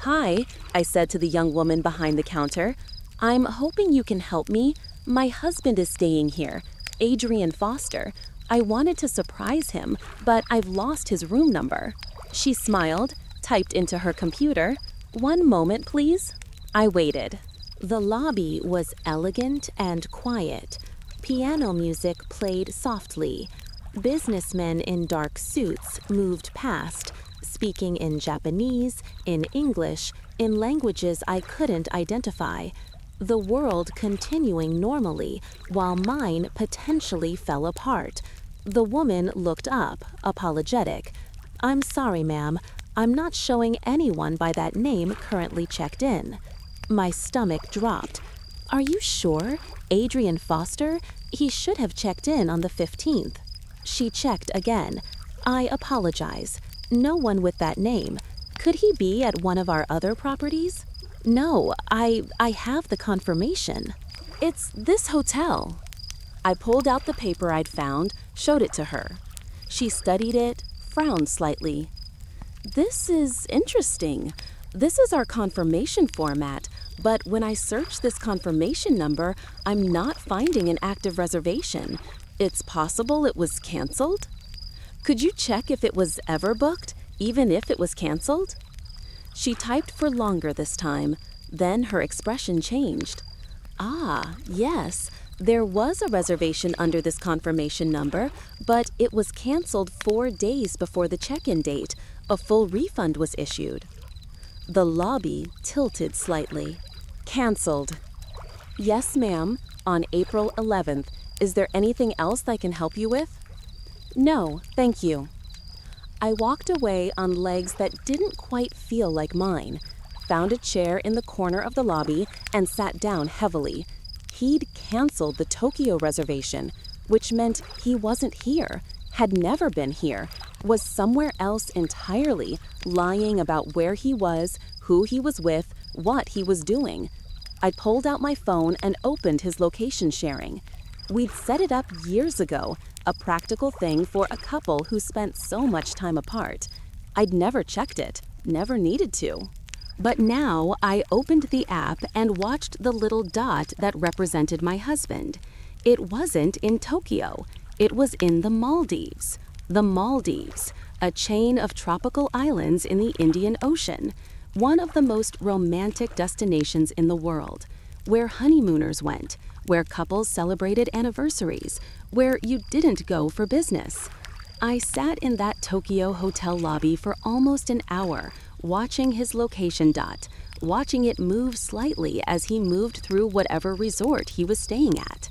Speaker 2: "Hi," I said to the young woman behind the counter. "I'm hoping you can help me. My husband is staying here, Adrian Foster. I wanted to surprise him, but I've lost his room number." She smiled, typed into her computer. "One moment, please." I waited. The lobby was elegant and quiet. Piano music played softly. Businessmen in dark suits moved past, speaking in Japanese, in English, in languages I couldn't identify. The world continuing normally, while mine potentially fell apart. The woman looked up, apologetic. "I'm sorry, ma'am. I'm not showing anyone by that name currently checked in." My stomach dropped. "Are you sure? Adrian Foster? He should have checked in on the 15th. She checked again. "I apologize. No one with that name. Could he be at one of our other properties?" "No, I have the confirmation. It's this hotel." I pulled out the paper I'd found, showed it to her. She studied it, frowned slightly. "This is interesting. This is our confirmation format, but when I search this confirmation number, I'm not finding an active reservation. It's possible it was canceled? Could you check if it was ever booked, even if it was canceled?" She typed for longer this time. Then her expression changed. "Ah, yes, there was a reservation under this confirmation number, but it was canceled 4 days before the check-in date. A full refund was issued." The lobby tilted slightly. "Canceled." "Yes, ma'am, on April 11th. Is there anything else I can help you with?" "No, thank you." I walked away on legs that didn't quite feel like mine. found a chair in the corner of the lobby, and sat down heavily. He'd canceled the Tokyo reservation, which meant he wasn't here, had never been here, was somewhere else entirely, lying about where he was, who he was with, what he was doing. I pulled out my phone and opened his location sharing. We'd set it up years ago, a practical thing for a couple who spent so much time apart. I'd never checked it, never needed to. But now I opened the app and watched the little dot that represented my husband. It wasn't in Tokyo. It was in the Maldives. The Maldives, a chain of tropical islands in the Indian Ocean, one of the most romantic destinations in the world, where honeymooners went, where couples celebrated anniversaries, where you didn't go for business. I sat in that Tokyo hotel lobby for almost an hour, watching his location dot, watching it move slightly as he moved through whatever resort he was staying at.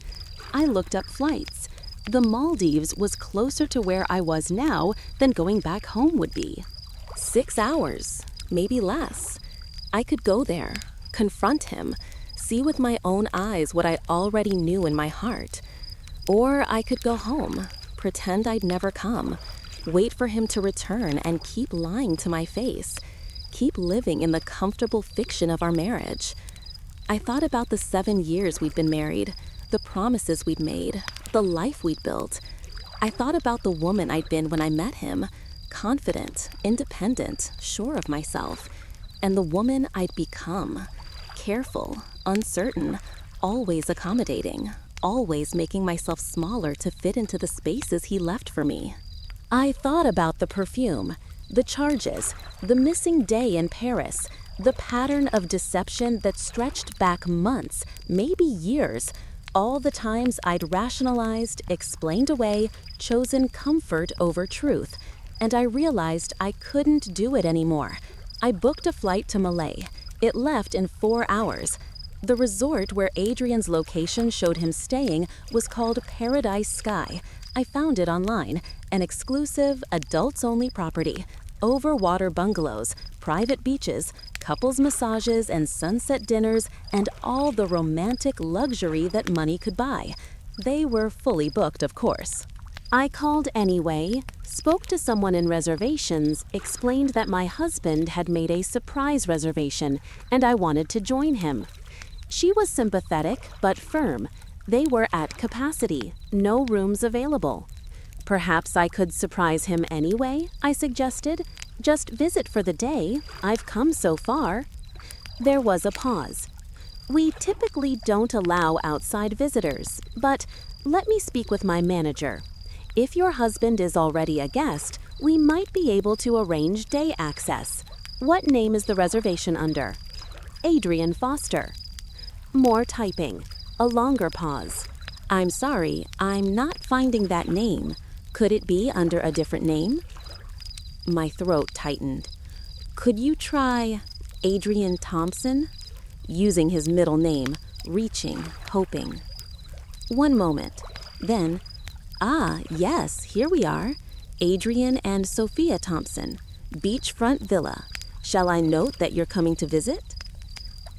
Speaker 2: I looked up flights. The Maldives was closer to where I was now than going back home would be.
Speaker 1: 6 hours, maybe less. I could go there, confront him, see with my own eyes what I already knew in my heart. Or I could go home, pretend I'd never come, wait for him to return and keep lying to my face, keep living in the comfortable fiction of our marriage. I thought about the 7 years we'd been married, the promises we'd made, the life we'd built. I thought about the woman I'd been when I met him, confident, independent, sure of myself, and the woman I'd become, careful, uncertain, always accommodating, always making myself smaller to fit into the spaces he left for me. I thought about the perfume, the charges, the missing day in Paris, the pattern of deception that stretched back months, maybe years, all the times I'd rationalized, explained away, chosen comfort over truth, and I realized I couldn't do it anymore. I booked a flight to Malé. It left in 4 hours. The resort where Adrian's location showed him staying was called Paradise Sky. I found it online, an exclusive, adults-only property. Over-water bungalows, private beaches, couples massages and sunset dinners, and all the romantic luxury that money could buy. They were fully booked, of course. I called anyway, spoke to someone in reservations, explained that my husband had made a surprise reservation, and I wanted to join him. She was sympathetic but firm. They were at capacity, no rooms available. Perhaps I could surprise him anyway, I suggested. Just visit for the day. I've come so far. There was a pause. We typically don't allow outside visitors, but let me speak with my manager. If your husband is already a guest, we might be able to arrange day access. What name is the reservation under? Adrian Foster. More typing. A longer pause. I'm sorry, I'm not finding that name. Could it be under a different name? My throat tightened. Could you try Adrian Thompson? Using his middle name, reaching, hoping. One moment. Then, yes, here we are. Adrian and Sophia Thompson. Beachfront Villa. Shall I note that you're coming to visit?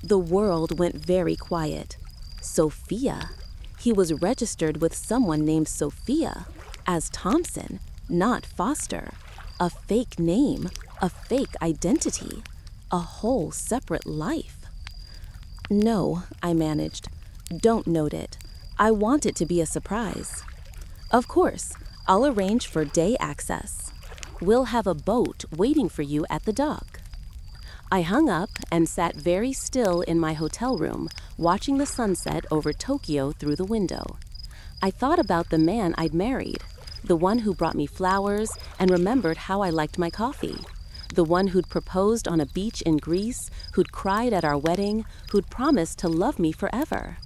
Speaker 1: The world went very quiet. Sophia? He was registered with someone named Sophia, as Thompson, not Foster. A fake name, a fake identity, a whole separate life. No, I managed. Don't note it. I want it to be a surprise. Of course, I'll arrange for day access. We'll have a boat waiting for you at the dock. I hung up and sat very still in my hotel room, watching the sunset over Tokyo through the window. I thought about the man I'd married, the one who brought me flowers and remembered how I liked my coffee, the one who'd proposed on a beach in Greece, who'd cried at our wedding, who'd promised to love me forever.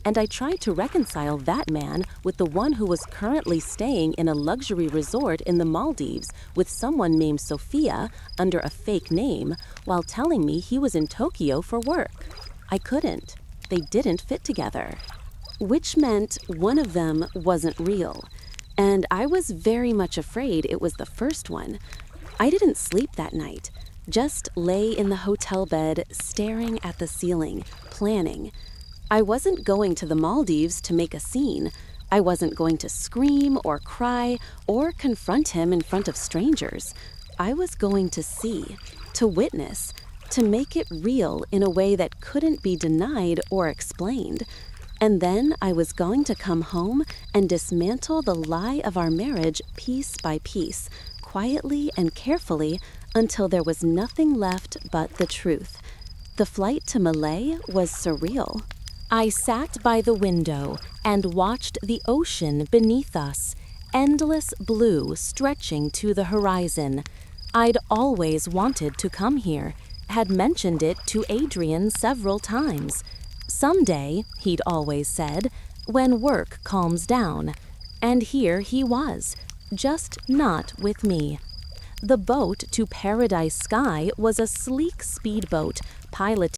Speaker 1: And I tried to reconcile that man with the one who was currently staying in a luxury resort in the Maldives with someone named Sophia under a fake name while telling me he was in Tokyo for work. I couldn't. They didn't fit together. Which meant one of them wasn't real. And I was very much afraid it was the first one. I didn't sleep that night.
Speaker 2: Just lay in the hotel bed, staring at the ceiling, planning. I wasn't going to the Maldives to make a scene. I wasn't going to scream or cry or confront him in front of strangers. I was going to see, to witness, to make it real in a way that couldn't be denied or explained. And then I was going to come home and dismantle the lie of our marriage piece by piece, quietly and carefully, until there was nothing left but the truth. The flight to Malay was surreal. I sat by the window and watched the ocean beneath us, endless blue stretching to the horizon. I'd always wanted to come here, had mentioned it to Adrian several times. Someday, he'd always said, when work calms down. And here he was, just not with me. The boat to Paradise Sky was a sleek speedboat piloted